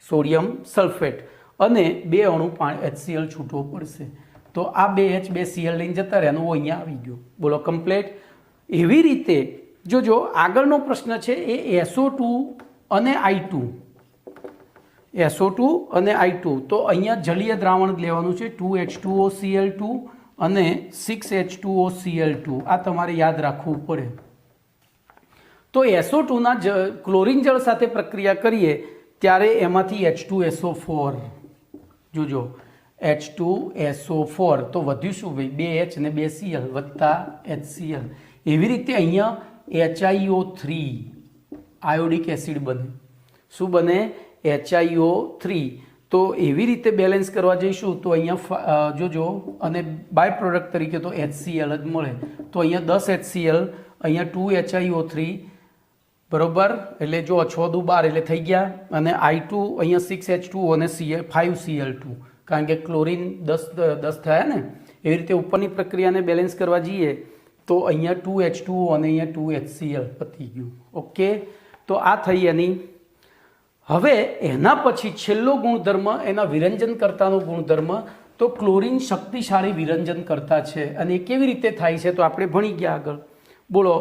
સોડિયમ સલ્ફેટ, અને 2 અણુ HCl છૂટવો પડશે. તો આ 2H 2Cl લઈને જતા રહે, એનો અહીંયા આવી ગયો. બોલો કમ્પ્લીટ. એવી રીતે જો આગળનો પ્રશ્ન છે એ SO2 અને I2, SO2 અને I2. તો અહીંયા જલીય દ્રાવણ લેવાનું છે, 2H2OCl2 અને 6H2OCl2. આ તમારે યાદ રાખવું પડે. તો SO2ના ક્લોરીન જળ સાથે પ્રક્રિયા કરીએ ત્યારે એમાંથી H2SO4, જોજો H2SO4, તો વધ્યું શું ભાઈ? 2H અને 2Cl વત્તા HCl. એવી રીતે અહીંયા HiO3, આયોડિક એસિડ બને. શું બને? HiO3. તો એવી રીતે બેલેન્સ કરવા જઈશું તો અહીંયા જોજો, અને બાય પ્રોડક્ટ તરીકે તો HCl જ મળે. તો અહીંયા 10 HCl, અહીંયા 2 HiO3, બરોબર. એટલે જો 6 દુ 12 એટલે થઈ ગયા. અને I2 અહીંયા 6H2O અને 5Cl2, કારણ કે ક્લોરીન 10 થયા ને. એવી રીતે ઉપરની પ્રક્રિયાને બેલેન્સ કરવા જઈએ તો અહીંયા 2H2O અને અહીંયા 2HCl પતી ગયું. ઓકે, તો આ થઈ એની. હવે એના પછી છેલ્લો ગુણધર્મ એના વિરંજન કરતાનો ગુણધર્મ. તો ક્લોરીન શક્તિશાળી વિરંજન કરતા છે, અને એ કેવી રીતે થાય છે તો આપણે ભણી ગયા આગળ. બોલો,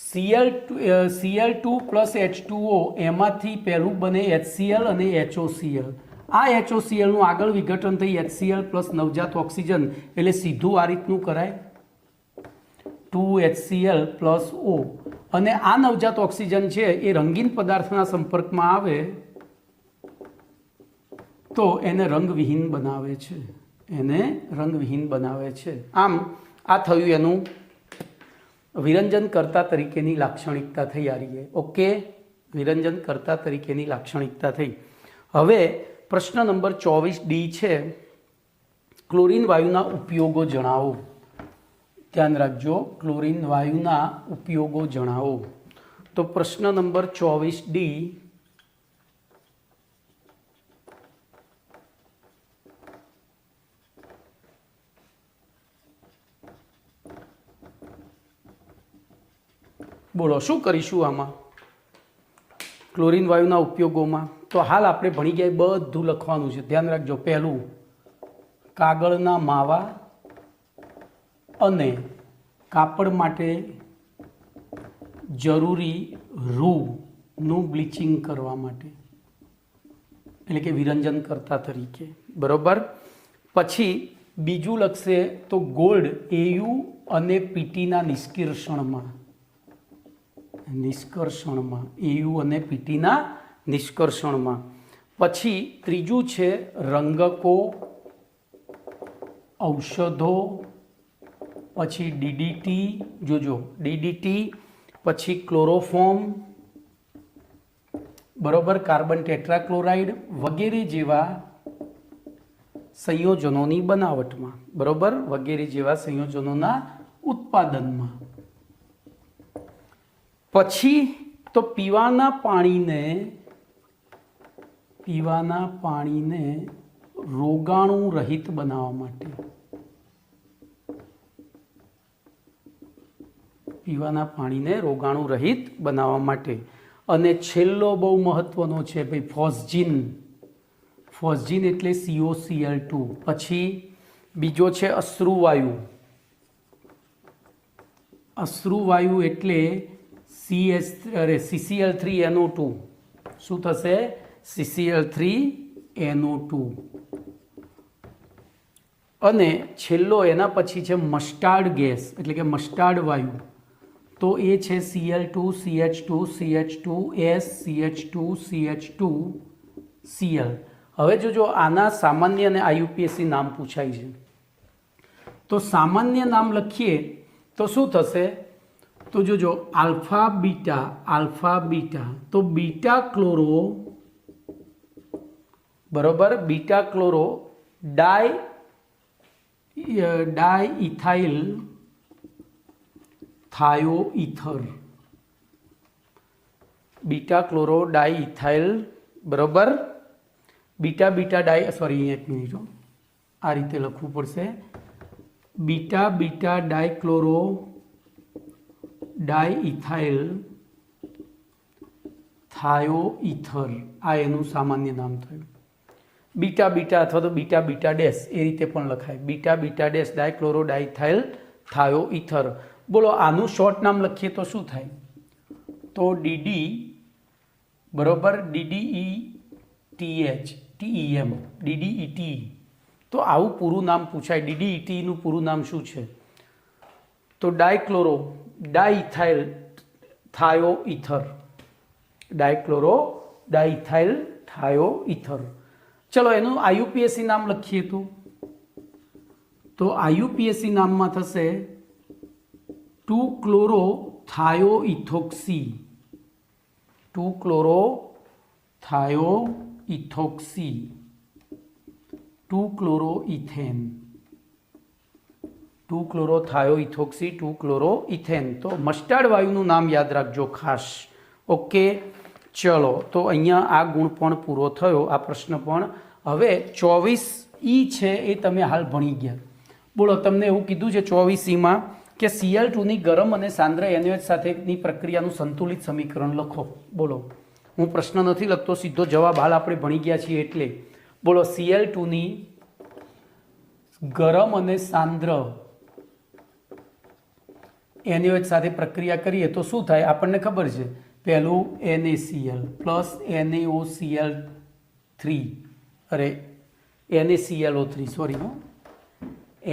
Cl2 પ્લસ H2O, એમાંથી પહેલું બને HCl અને HOCl. આ HOClનું આગળ વિઘટન થઈ HCl પ્લસ નવજાત ઓક્સિજન, એટલે સીધું આ રીતનું કરાય, 2HCl પ્લસ O. અને આ નવજાત ઓક્સિજન છે એ રંગીન પદાર્થના સંપર્કમાં આવે તો એને રંગવિહીન બનાવે છે, એને રંગવિહીન બનાવે છે. આમ આ થયું એનું વિરંજન કરતા તરીકેની લાક્ષણિકતા થઈ આ રહી. ઓકે, વિરંજન કરતા તરીકેની લાક્ષણિકતા થઈ. હવે પ્રશ્ન નંબર 24D છે, ક્લોરીન વાયુના ઉપયોગો જણાવો. ધ્યાન રાખજો, ક્લોરીન વાયુના ઉપયોગો જણાવો. તો પ્રશ્ન નંબર 24D, બોલો શું કરીશું આમાં ક્લોરીન વાયુના ઉપયોગોમાં? તો હાલ આપણે ભણી ગયા બધું લખવાનું છે, ધ્યાન રાખજો. પહેલું, કાગળના માવા અને કાપડ માટે જરૂરી રૂનું બ્લીચિંગ કરવા માટે, એટલે કે વિરંજનકર્તા તરીકે, બરોબર. પછી બીજું લખશે તો ગોલ્ડ એયુ અને પીટીના નિષ્કર્ષણમાં એયુ અને પીટીના નિષ્કર્ષણમાં. પછી ત્રીજું છે રંગકો, ઔષધો, પછી ડીડીટી, જોજો ડીડીટી, પછી ક્લોરોફોર્મ, બરોબર, કાર્બન ટેટ્રાક્લોરાઇડ વગેરે જેવા સંયોજનોની બનાવટમાં, બરોબર, વગેરે જેવા સંયોજનોના ઉત્પાદનમાં. પછી તો પીવાના પાણીને રોગાણુ રહિત બનાવવા માટે, પીવાના પાણીને રોગાણુ રહિત બનાવવા માટે. અને છેલ્લો બહુ મહત્વનો છે ભાઈ ફોસ્જીન એટલે COCl2. પછી બીજો છે અશ્રુવાયુ એટલે CCl3NO2. શું થશે? CCl3NO2. અને છેલ્લો એના પછી છે મસ્ટાર્ડ ગેસ એટલે કે મસ્ટાર્ડ વાયુ. તો એ છે Cl2 CH2 CH2S CH2 Cl. હવે જોજો આના સામાન્ય અને IUPAC નામ પૂછાય છે. તો સામાન્ય નામ લખીએ તો શું થશે? તો જોજો આલ્ફા બીટા તો બીટા ક્લોરો, બરોબર, બીટા ક્લોરો ડાઇઇથાઇલ થાયોઇથર, બીટા ક્લોરો ડાઇઇથાઇલ, બરોબર, બીટા ડાઈ, એક મિનિટ, આ રીતે લખવું પડશે, બીટા ડાઇક્લોરો ડાઇઇથાઇલ થાયોઇથર. આ એનું સામાન્ય નામ થયું. બીટા અથવા તો બીટા ડેશ એ રીતે પણ લખાય, બીટા ડેશ ડાઇક્લોરો ડાઇથાઇલ થાયોઇથર. બોલો આનું શોર્ટ નામ લખીએ તો શું થાય? તો ડીડી, બરોબર, DDETM DDET. તો આવું પૂરું નામ પૂછાય. DDET નું પૂરું નામ શું છે? તો ડાઇક્લોરો ડાઇથાઇલ થાયોઇથર, ડાઇક્લોરો ડાઇથાઇલ થાયોઇથર. ચલો એનું IUPAC નામ લખીએ તો IUPAC નામમાં થશે 2-chlorothiooethoxy, 2-chlorothiooethoxy, 2-chloroethane, 2-chlorothiooethoxy, 2-chloroethane. તો મસ્ટાર્ડ વાયુનું નામ યાદ રાખજો ખાસ. ઓકે, ચલો તો અહીંયા આ ગુણ પણ પૂરો થયો, આ પ્રશ્ન પણ. હવે 24E છે એ તમે હાલ ભણી ગયા. બોલો તમને એવું કીધું છે 24E કે Cl2ની ગરમ અને સાંદ્ર NaOH સાથેની પ્રક્રિયાનું સંતુલિત સમીકરણ લખો. બોલો, હું પ્રશ્ન નથી લખતો, સીધો જવાબ હાલ આપણે ભણી ગયા છીએ એટલે. બોલો, Cl2ની ગરમ અને સાંદ્ર NaOH સાથે પ્રક્રિયા કરીએ તો શું થાય? આપણને ખબર છે, પહેલું NaCl પ્લસ NaOCl3, અરે NaClO3, sorry,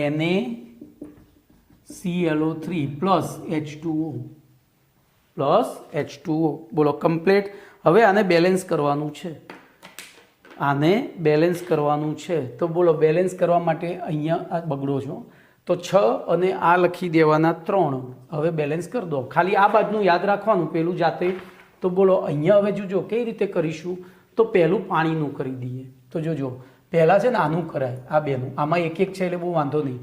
NaClO3 plus H2O. બોલો, કમ્પ્લીટ. હવે આને બેલેન્સ કરવાનું છે, તો બોલો બેલેન્સ કરવા માટે અહીંયા આ બગડો છો તો 6 અને આ લખી દેવાના 3. હવે બેલેન્સ કરી દો. ખાલી આ બાજુનું યાદ રાખવાનું, પેલું જાતે. તો બોલો અહીંયા હવે જોજો કઈ રીતે કરીશું. તો પહેલું પાણીનું કરી દઈએ. તો જોજો પહેલાં છે ને આનું કરાય, આ બેનું, આમાં એક છે એટલે બહુ વાંધો નહીં.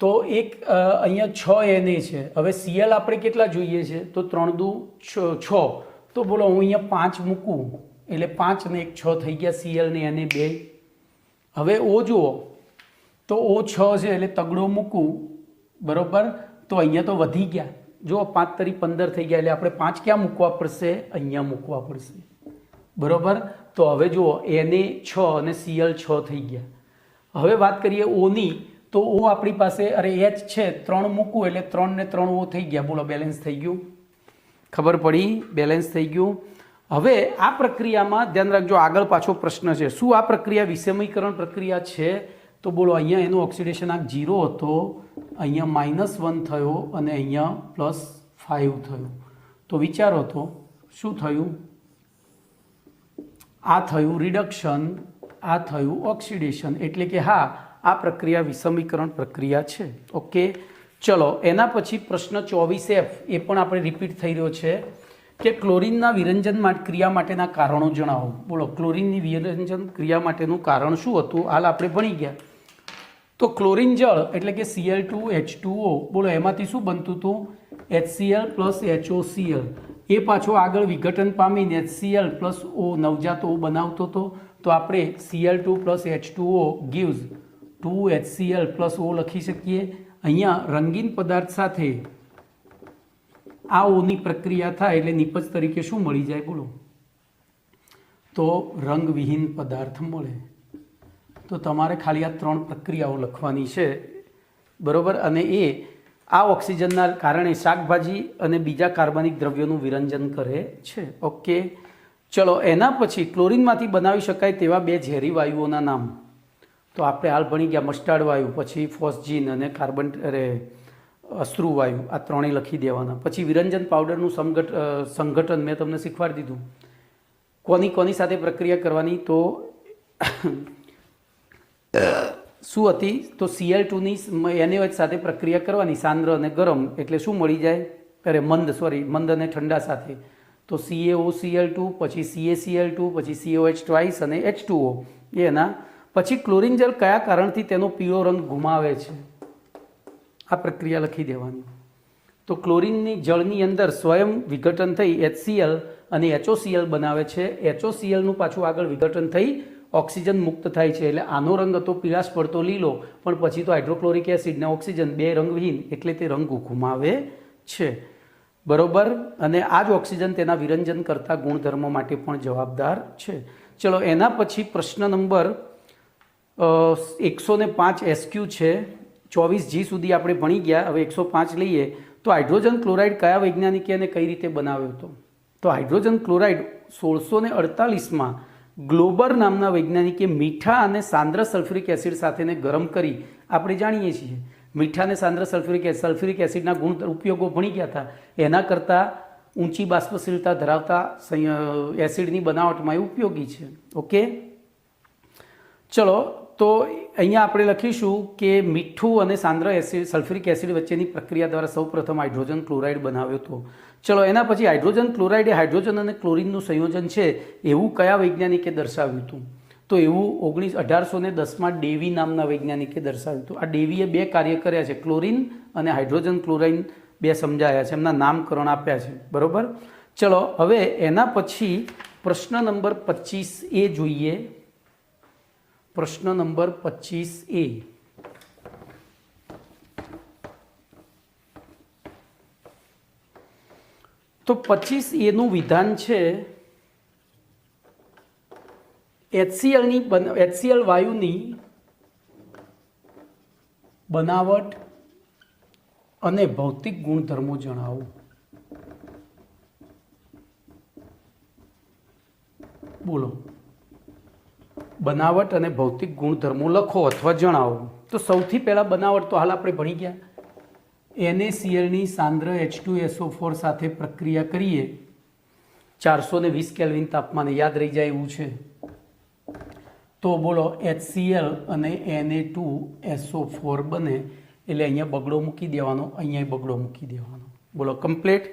તો એક અહીંયા 6 Na છે. હવે Cl આપણે કેટલા જોઈએ છે? તો 3 દુ 6. તો બોલો હું અહીંયા 5 મૂકું એટલે 5 અને 1 6 થઈ ગયા. Cl ને Na 2. હવે O જુઓ તો O 6 છે એટલે તગડો મૂકું, બરોબર. તો અહીંયા તો વધી ગયા, જો 5 તરી 15 થઈ ગયા એટલે આપણે 5 ક્યાં મૂકવા પડશે? અહીંયા મૂકવા પડશે, બરોબર. તો હવે જુઓ Na 6 અને Cl 6 થઈ ગયા. હવે વાત કરીએ Oની, તો O આપણી પાસે, અરે H છે 3 મૂકવું એટલે 3 ને 3 O થઈ ગયા. બોલો બેલેન્સ થઈ ગયું, ખબર પડી? બેલેન્સ થઈ ગયું. હવે આ પ્રક્રિયામાં ધ્યાન રાખજો, આગળ પાછો પ્રશ્ન છે, શું આ પ્રક્રિયા વિષમીકરણ પ્રક્રિયા છે? તો બોલો, અહીંયા એનો ઓક્સિડેશન આંક 0 હતો, અહીંયા -1 થયો અને અહીંયા +5 થયું. તો વિચારો તો શું થયું? આ થયું રિડક્શન, આ થયું ઓક્સિડેશન. એટલે કે હા, આ પ્રક્રિયા વિષમીકરણ પ્રક્રિયા છે. ઓકે, ચલો એના પછી પ્રશ્ન 24F એ પણ આપણે રિપીટ થઈ રહ્યો છે કે ક્લોરીનના વિરંજન ક્રિયા માટેના કારણો જણાવો. બોલો, ક્લોરીનની વિરંજન ક્રિયા માટેનું કારણ શું હતું? હાલ આપણે ભણી ગયા. તો ક્લોરીન જળ એટલે કે Cl2H2O, બોલો એમાંથી શું બનતું હતું? HCl + HOCl. એ પાછો આગળ વિઘટન પામીને HCl + O નવજાત O બનાવતો હતો. તો આપણે Cl2 + H2O gives 2HCl + O લખી શકીએ. અહીંયા રંગીન પદાર્થ સાથે આ ઓની પ્રક્રિયા થાય એટલે નિપજ તરીકે શું મળી જાય? બોલો, તો રંગવિહીન પદાર્થ મળે. તો તમારે ખાલી આ 3 પ્રક્રિયાઓ લખવાની છે, બરોબર. અને એ આ ઓક્સિજનના કારણે શાકભાજી અને બીજા કાર્બનિક દ્રવ્યોનું વિરંજન કરે છે. ઓકે, ચલો એના પછી ક્લોરીનમાંથી બનાવી શકાય તેવા 2 ઝેરી વાયુઓના નામ. તો આપણે હાલ ભણી ગયા મસ્ટાર્ડ વાયુ, પછી ફોસ્જીન અને કાર્બન અશ્રુ વાયુ, આ 3 લખી દેવાના. પછી વિરંજન પાવડરનું સંગઠન મેં તમને શીખવાડી દીધું. કોની સાથે પ્રક્રિયા કરવાની? તો શું હતી? તો Cl2ની NaOH સાથે પ્રક્રિયા કરવાની, સાંદ્ર અને ગરમ, એટલે શું મળી જાય? મંદ અને ઠંડા સાથે. તો CaOCl2, પછી CaCl2, પછી COH ટ્વાઇસ અને H2O. એના પછી ક્લોરીન જળ કયા કારણથી તેનો પીળો રંગ ગુમાવે છે? આ પ્રક્રિયા લખી દેવાની. તો ક્લોરીનની જળની અંદર સ્વયં વિઘટન થઈ HCl અને HOCl બનાવે છે. HOClનું પાછું આગળ વિઘટન થઈ ઓક્સિજન મુક્ત થાય છે. એટલે આનો રંગ હતો પીળાશ પડતો લીલો, પણ પછી તો હાઇડ્રોક્લોરિક એસિડ ને ઓક્સિજન 2 રંગવિહીન, એટલે તે રંગ ગુમાવે છે. બરોબર. અને આ જ ઓક્સિજન તેના વિરંજન કરતા ગુણધર્મો માટે પણ જવાબદાર છે. ચલો એના પછી પ્રશ્ન નંબર 105 SQ છે. 24G સુધી આપણે ભણી ગયા. હવે 105 લઈએ. તો હાઇડ્રોજન ક્લોરાઇડ કયા વૈજ્ઞાનિકે અને કઈ રીતે બનાવ્યો હતો? તો હાઇડ્રોજન ક્લોરાઇડ 1648માં ગ્લોબર નામના વૈજ્ઞાનિકે મીઠા અને સાંદ્ર સલ્ફ્યુરિક એસિડ સાથેને ગરમ કરી, આપણે જાણીએ છીએ મીઠા અને સાંદ્ર સલ્ફ્યુરિક એસિડના ગુણ ઉપયોગો ભણી ગયા હતા. એના કરતાં ઊંચી બાષ્પશીલતા ધરાવતા એસિડની બનાવટમાં એ ઉપયોગી છે. ઓકે, ચલો તો અહીંયા આપણે લખીશું કે મીઠું અને સાંદ્ર સલ્ફ્યુરિક એસિડ વચ્ચેની પ્રક્રિયા દ્વારા સૌપ્રથમ હાઇડ્રોજન ક્લોરાઇડ બનાવ્યો હતો. ચલો એના પછી હાઇડ્રોજન ક્લોરાઇડ એ હાઇડ્રોજન અને ક્લોરીનનું સંયોજન છે એવું કયા વૈજ્ઞાનિકે દર્શાવ્યું હતું? તો એવું 1810માં ડેવી નામના વૈજ્ઞાનિકે દર્શાવ્યું હતું. આ ડેવીએ 2 કાર્ય કર્યા છે, ક્લોરીન અને હાઇડ્રોજન ક્લોરાઇડ 2 સમજાયા છે, એમના નામકરણ આપ્યા છે. બરોબર. ચલો હવે એના પછી પ્રશ્ન નંબર 25A જોઈએ. પ્રશ્ન નંબર 25A. તો 25A નું વિધાન છે HCl વાયુની બનાવટ અને ભૌતિક ગુણધર્મો જણાવો. બોલો, બનાવટ અને ભૌતિક ગુણધર્મો લખો અથવા જણાવો. તો સૌથી પહેલા બનાવટ તો હાલ આપણે ભણી ગયા. NaClની સાંદ્ર H2SO4 સાથે પ્રક્રિયા કરીએ 420 કેલ્વિન તાપમાને, યાદ રહી જાય એવું છે. તો બોલો HCl અને Na2SO4 બને. એટલે અહીંયા બગડો મૂકી દેવાનો, અહીંયા બગડો મૂકી દેવાનો. બોલો કમ્પ્લીટ.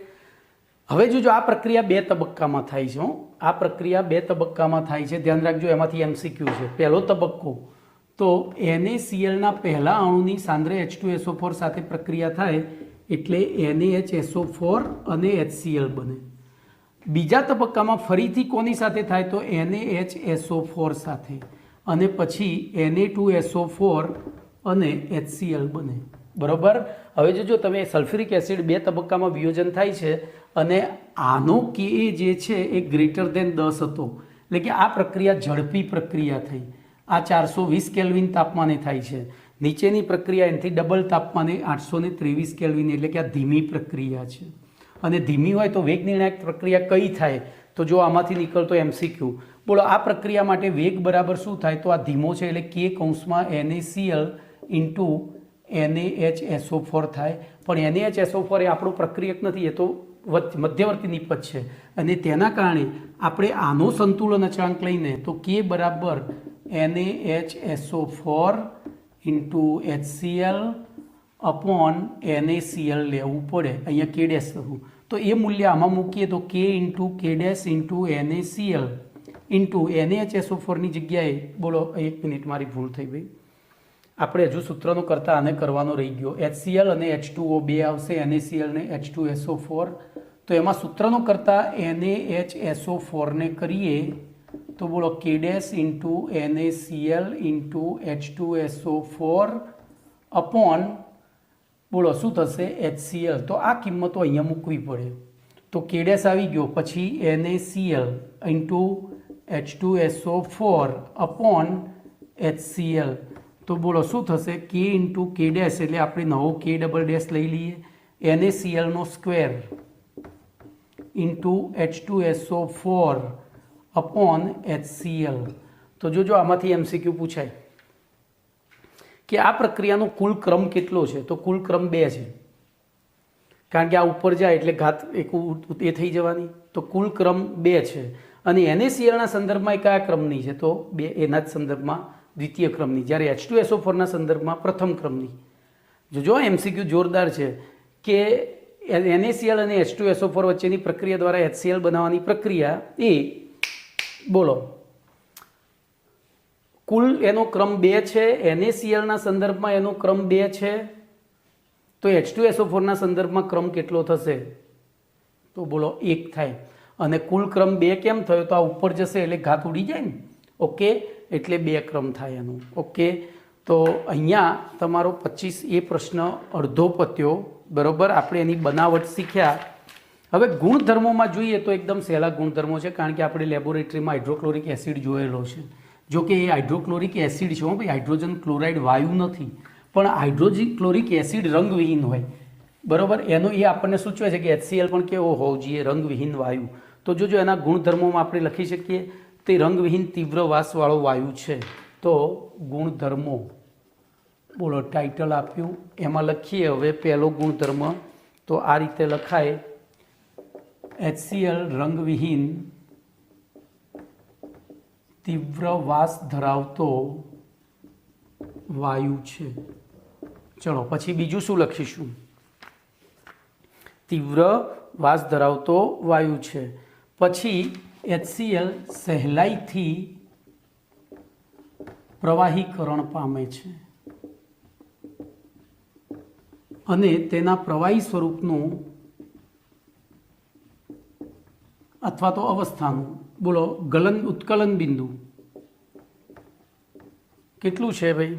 હવે જો આ પ્રક્રિયા 2 તબક્કામાં થાય છે. આ પ્રક્રિયા 2 તબક્કામાં થાય છે, ધ્યાન રાખજો. એમાંથી MCQ છે. પહેલો તબક્કો, તો NaClના પહેલા અણુની સાંદ્ર H2SO4 સાથે પ્રક્રિયા થાય એટલે NaHSO4 અને HCl બને. બીજા તબક્કામાં ફરીથી કોની સાથે થાય? તો NaHSO4 સાથે, અને પછી Na2SO4 અને HCl બને. બરોબર. હવે જો તમે સલ્ફ્યુરિક એસિડ 2 તબક્કામાં વિયોજન થાય છે અને આનો Ka જે છે એ >10 હતો, એટલે કે આ પ્રક્રિયા ઝડપી પ્રક્રિયા થઈ. આ 420 કેલ્વિન તાપમાને થાય છે. નીચેની પ્રક્રિયા એનાથી ડબલ તાપમાને 823 કેલ્વિન, એટલે કે આ ધીમી પ્રક્રિયા છે. અને ધીમી હોય તો વેગ નિર્ણાયક પ્રક્રિયા કઈ થાય? તો જો આમાંથી નીકળતો MCQ, બોલો આ પ્રક્રિયા માટે વેગ બરાબર શું થાય? તો આ ધીમો છે એટલે K કૌંસમાં NaCl ઇન્ટુ NaHSO4 થાય. પણ NaHSO4 એ આપણો પ્રક્રિયક નથી, એ તો મધ્યવર્તી નિપજ છે, અને તેના કારણે આપણે આનો સંતુલન અચળાંક લઈને તો K બરાબર NaHSO4 into HCl upon NaCl લેવું પડે. અહીંયા K ડેશ લખું તો એ મૂલ્ય આમાં મૂકીએ તો K into K dash into NaCl into NaHSO4ની જગ્યાએ, બોલો 1 મિનિટ મારી ભૂલ થઈ ભાઈ, આપણે હજુ સૂત્રનો કરતા આને કરવાનો રહી ગયો. HCl અને H2O બે આવશે, NaCl ને H2SO4. તો એમાં સૂત્રનો કરતા NaHSO4 ને કરીએ તો બોલો K dash into NaCl into H2SO4 upon, બોલો શું થશે? HCl. તો આ કિંમતો અહીંયા મૂકવી પડે. તો K ડેશ આવી ગયો, પછી NaCl into H2SO4 upon HCl. તો બોલો શું થશે? K ઇન્ટુ K ડેશ એટલે આપણે નવો K ડબલ ડેશ લઈ લઈએ, NaCl નો square into H2SO4 upon HCl. તો જોજો આમાંથી MCQ પૂછાય કે આ પ્રક્રિયાનો કુલ ક્રમ કેટલો છે? તો કુલ ક્રમ 2 છે, કારણ કે આ ઉપર જાય એટલે ઘાત એક એ થઈ જવાની. તો કુલ ક્રમ 2 છે, અને NaClના સંદર્ભમાં એ કયા ક્રમની છે? તો 2 એના જ સંદર્ભમાં દ્વિતીય ક્રમની, જ્યારે H2SO4ના સંદર્ભમાં પ્રથમ ક્રમની. જો MCQ જોરદાર છે કે NaCl અને H2SO4 વચ્ચેની પ્રક્રિયા દ્વારા HCl બનાવવાની પ્રક્રિયા એ, બોલો કુલ એનો ક્રમ 2 છે, NaClના સંદર્ભમાં એનો ક્રમ 2 છે, તો H2SO4ના સંદર્ભમાં ક્રમ કેટલો થશે? તો બોલો 1 થાય. અને કુલ ક્રમ 2 કેમ થયો? તો આ ઉપર જશે એટલે ઘાત ઉડી જાય ને. ઓકે, એટલે 2 ક્રમ થાય એનું. ઓકે, તો અહીંયા તમારો 25 એ પ્રશ્ન અડધો પત્યો. બરોબર, આપણે એની બનાવટ શીખ્યા. હવે ગુણધર્મોમાં જોઈએ તો એકદમ સહેલા ગુણધર્મો છે, કારણ કે આપણે લેબોરેટરીમાં હાઇડ્રોક્લોરિક એસિડ જોયેલો છે. જો કે એ હાઇડ્રોક્લોરિક એસિડ છે, ભાઈ હાઇડ્રોજન ક્લોરાઇડ વાયુ નથી, પણ હાઇડ્રોજન ક્લોરિક એસિડ રંગવિહીન હોય. બરોબર, એનો એ આપણને સૂચવે છે કે HCl પણ કેવો હોવો જોઈએ? રંગવિહીન વાયુ. તો જોજો એના ગુણધર્મોમાં આપણે લખી શકીએ તે રંગવિહીન તીવ્ર વાસવાળો વાયુ છે. તો ગુણધર્મો, બોલો ટાઇટલ આપ્યું, એમાં લખીએ હવે પહેલો ગુણધર્મ. તો આ રીતે લખાય, HCl રંગવિહીન તીવ્ર વાસ ધરાવતો વાયુ છે. ચલો પછી બીજું શું લખીશું? તીવ્ર વાસ ધરાવતો વાયુ છે. પછી HCl સહેલાઈથી પ્રવાહીકરણ પામે છે અને તેના પ્રવાહી સ્વરૂપનું અથવા તો અવસ્થાનું, બોલો ઉત્કલન બિંદુ કેટલું છે ભાઈ?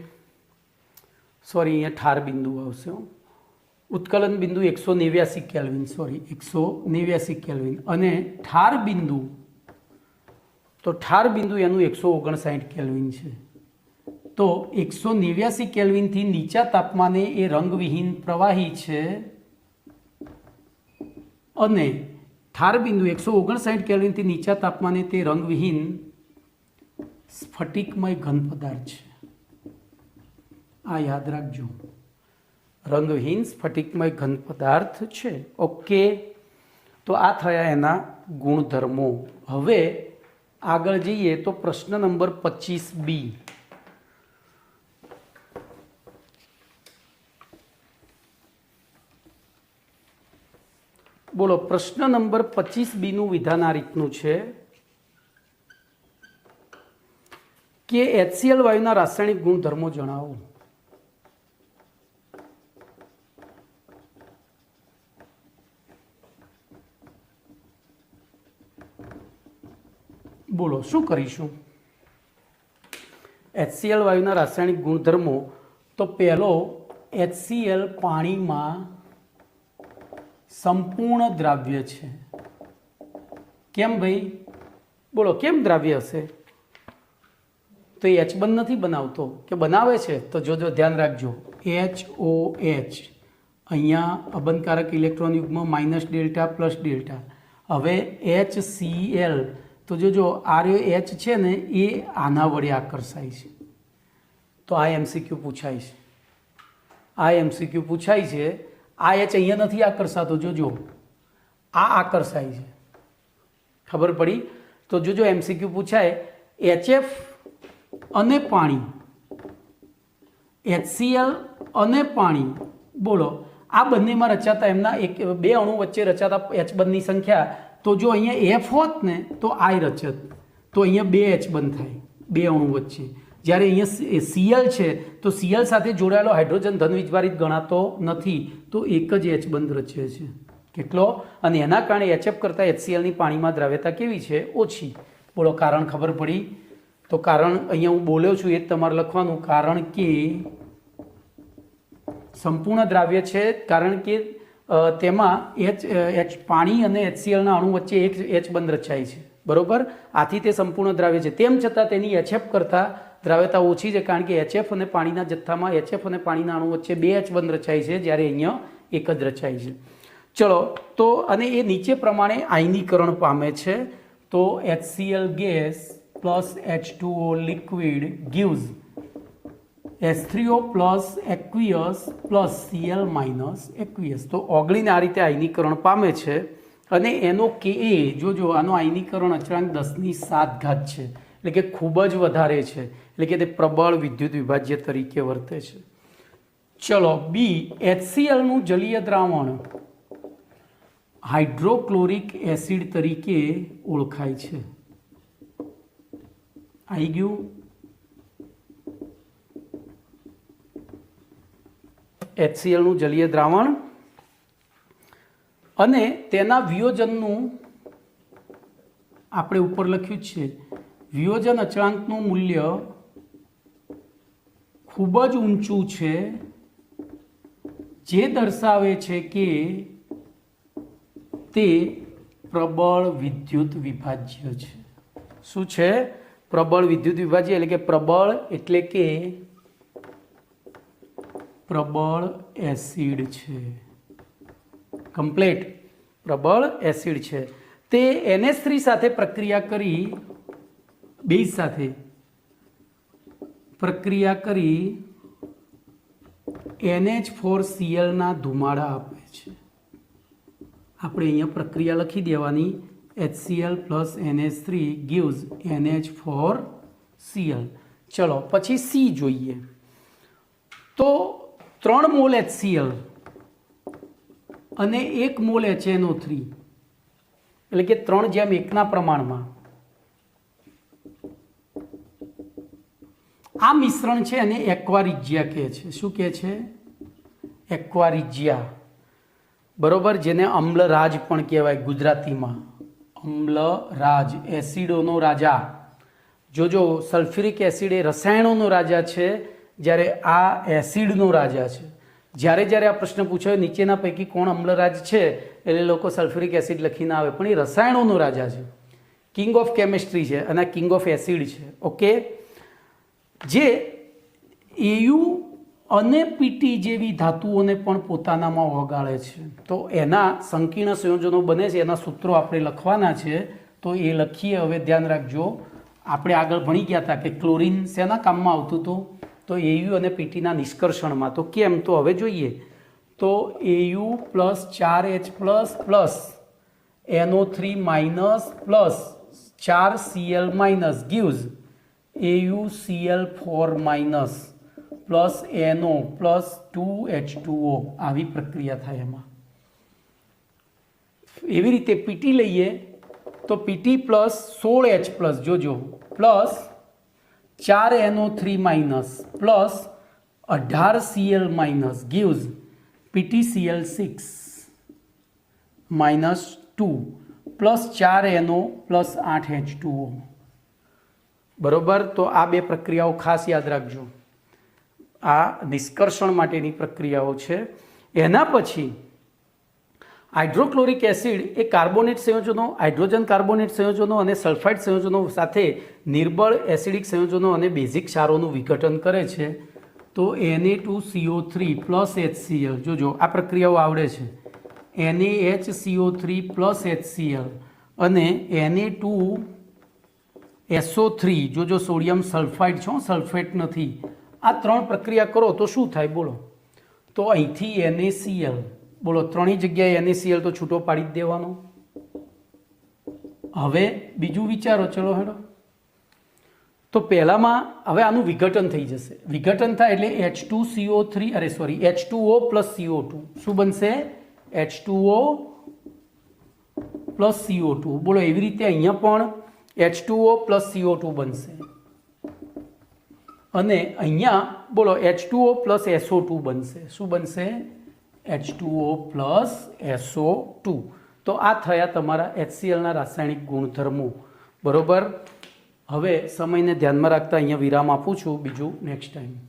સોરી, અહીંયા ઠાર બિંદુ આવશે. ઉત્કલન બિંદુ 189 કેલ્વિન, સોરી 189 કેલ્વિન, અને ઠાર બિંદુ, તો ઠાર બિંદુ એનું 159 કેલ્વિન છે. તો 189 કેલ્વિનથી નીચા તાપમાને એ રંગવિહીન પ્રવાહી છે, અને ઠાર બિંદુ 159 કેલ્વિનથી નીચા તાપમાને તે રંગવિહીન સ્ફટિકમય ઘન પદાર્થ છે. આ યાદ રાખજો, રંગહીન સ્ફટિકમય ઘન પદાર્થ છે. ઓકે, તો આ થયા એના ગુણધર્મો. હવે આગળ જઈએ તો પ્રશ્ન નંબર 25B. બોલો, પ્રશ્ન નંબર 25B નું વિધાન આ રીતનું છે કે HCl વાયુના રાસાયણિક ગુણધર્મો જણાવો. બોલો શું કરીશું? HCl વાયુના રાસાયણિક ગુણધર્મો. તો પહેલો, HCl પાણીમાં સંપૂર્ણ દ્રાવ્ય છે. કેમ ભાઈ? બોલો કેમ દ્રાવ્ય હશે? તો એ H બંધ નથી બનાવતો કે બનાવે છે? તો જોજો, ધ્યાન રાખજો, HOH અહીંયા અબંધકારક ઇલેક્ટ્રોન યુગ્મ -Δ +Δ, હવે HCl તો જો આ રહ્યો H છે ને એ આના વડે આકર્ષાય છે. તો આ MCQ પૂછાય છે. આ MCQ પૂછાય છે. આ H અહીંયા નથી આકર્ષાતો, જોજો આ આકર્ષાય છે. ખબર પડી? તો જોજો MCQ પૂછાય HF અને પાણી, HCl અને પાણી, બોલો આ બંનેમાં રચાતા એમના બે અણુ વચ્ચે રચાતા H બંધની સંખ્યા. તો જો અહીંયા F હોત ને તો I રચત, તો અહીંયા બે H બંધ થાય બે અણુ વચ્ચે. જ્યારે અહીંયા Cl છે તો Cl સાથે જોડાયેલો હાઇડ્રોજન ધન વીજભારિત ગણાતો નથી, તો એક જ H બંધ રચે છે. કેટલો? અને એના કારણે HF કરતાં HClની પાણીમાં દ્રાવ્યતા કેવી છે? ઓછી. બોલો કારણ ખબર પડી? તો કારણ અહીંયા હું બોલ્યો છું એ જ તમારે લખવાનું. કારણ કે સંપૂર્ણ દ્રાવ્ય છે, કારણ કે તેમાં પાણી અને HClના અણુ વચ્ચે એક H બંધ રચાય છે. બરોબર? આથી તે સંપૂર્ણ દ્રાવ્ય છે. તેમ છતાં તેની HF કરતાં દ્રાવ્યતા ઓછી છે, કારણ કે HF અને પાણીના જથ્થામાં HF અને પાણીના અણુ વચ્ચે બે H બંધ રચાય છે, જ્યારે અહીંયા એક જ રચાય છે. ચલો, તો અને એ નીચે પ્રમાણે આયનીકરણ પામે છે. તો HCl gas plus H2O liquid gives H3O plus aqueous plus Cl minus aqueous. તો ઓગળીને આ રીતે આયનીકરણ પામે છે. અને એનો Ka જોજો, આનો આયનીકરણ અચળાંક 10⁷ છે, એટલે કે ખૂબ જ વધારે છે, એટલે કે તે પ્રબળ વિદ્યુત વિભાજ્ય તરીકે વર્તે છે. ચલો, બી HClનું જલીય દ્રાવણ હાઇડ્રોક્લોરિક એસિડ તરીકે ઓળખાય છે. આવી ગયું? HClનું જલીય દ્રાવણ અને તેના વિયોજનનું આપણે ઉપર લખ્યું છે, વિયોજન અચળાંકનું મૂલ્ય ખૂબ જ ઊંચું છે, જે દર્શાવે છે કે તે પ્રબળ વિદ્યુત વિભાજ્ય છે. શું છે? પ્રબળ વિદ્યુત વિભાજ્ય, એટલે કે પ્રબળ એટલે કે પ્રબળ એસિડ છે. કમ્પ્લીટ પ્રબળ એસિડ છે. તે NH3 સાથે પ્રક્રિયા કરી, બેઝ સાથે પ્રક્રિયા કરી NH4Cl ના ધુમાડા આપે છે. આપણે અહીંયા પ્રક્રિયા લખી દેવાની. HCl plus NH3 gives NH4Cl. ચલો, પછી C જોઈએ. તો 3 મોલ HCl અને 1 મોલ HNO3, એટલે કે 3:1 પ્રમાણમાં આ મિશ્રણ છે અને એક્વારિજિયા કહે છે. શું કહે છે? એક્વારિજિયા. બરોબર, જેને અમ્લરાજ પણ કહેવાય ગુજરાતીમાં. અમ્લરાજ, એસિડોનો રાજા. જોજો, સલ્ફ્યુરિક એસિડ એ રસાયણોનો રાજા છે, જ્યારે આ એસિડનો રાજા છે. જ્યારે જ્યારે આ પ્રશ્ન પૂછાયો નીચેના પૈકી કોણ અમ્લરાજ છે, એટલે લોકો સલ્ફ્યુરિક એસિડ લખીને આવે, પણ એ રસાયણોનો રાજા છે. કિંગ ઓફ કેમિસ્ટ્રી છે અને આ કિંગ ઓફ એસિડ છે. ઓકે, જે AU અને PT જેવી ધાતુઓને પણ પોતાનામાં ઓગાળે છે. તો એના સંકીર્ણ સંયોજનો બને છે, એના સૂત્રો આપણે લખવાના છે. તો એ લખીએ. હવે ધ્યાન રાખજો, આપણે આગળ ભણી ગયા હતા કે ક્લોરિન શેના કામમાં આવતું હતું? તો AU અને PTના નિષ્કર્ષણમાં. તો કેમ? તો હવે જોઈએ. તો AU plus 4H plus plus NO3 minus plus 4Cl minus gives AuCl4 minus plus NO plus 2H2O. આવી પ્રક્રિયા થાય એમાં. એવી રીતે PT લઈએ તો PT પ્લસ 16H પ્લસ, જોજો, plus 4NO3 minus plus 18Cl minus gives PtCl6 minus 2 plus 4NO plus 8H2O. બરોબર? તો આ બે પ્રક્રિયાઓ ખાસ યાદ રાખજો. આ નિષ્કર્ષણ માટેની પ્રક્રિયાઓ છે. એના પછી હાઇડ્રોક્લોરિક એસિડ એ કાર્બોનેટ સંયોજનો, હાઇડ્રોજન કાર્બોનેટ સંયોજનો અને સલ્ફાઇડ સંયોજનો સાથે નિર્બળ એસિડિક સંયોજનો અને બેઝિક ક્ષારોનું વિઘટન કરે છે. તો Na2CO3 પ્લસ HCl, જોજો આ પ્રક્રિયાઓ આવડે છે. NaHCO3 પ્લસ HCl અને Na2SO3, જો સોડિયમ સલ્ફાઇડ છે, સલ્ફેટ નથી, આ 3 પ્રક્રિયા કરો તો શું થાય બોલો? તો અહીંથી NaCl, બોલો ત્રણેય જગ્યાએ NaCl તો છૂટો પાડી જ દેવાનો. હવે બીજું વિચારો, ચલો હેડો. તો પહેલામાં હવે આનું વિઘટન થઈ જશે. વિઘટન થાય એટલે H2O પ્લસ CO2 શું બનશે? H2O plus CO2. બોલો એવી રીતે અહીંયા પણ H2O પ્લસ CO2 બનશે અને અહીંયા બોલો H2O પ્લસ SO2 બનશે. શું બનશે? H2O plus SO2. તો આ થયા તમારા HClના રાસાયણિક ગુણધર્મો. બરોબર. હવે સમયને ધ્યાનમાં રાખતા અહીંયા વિરામ આપું છું. બીજું નેક્સ્ટ ટાઈમ.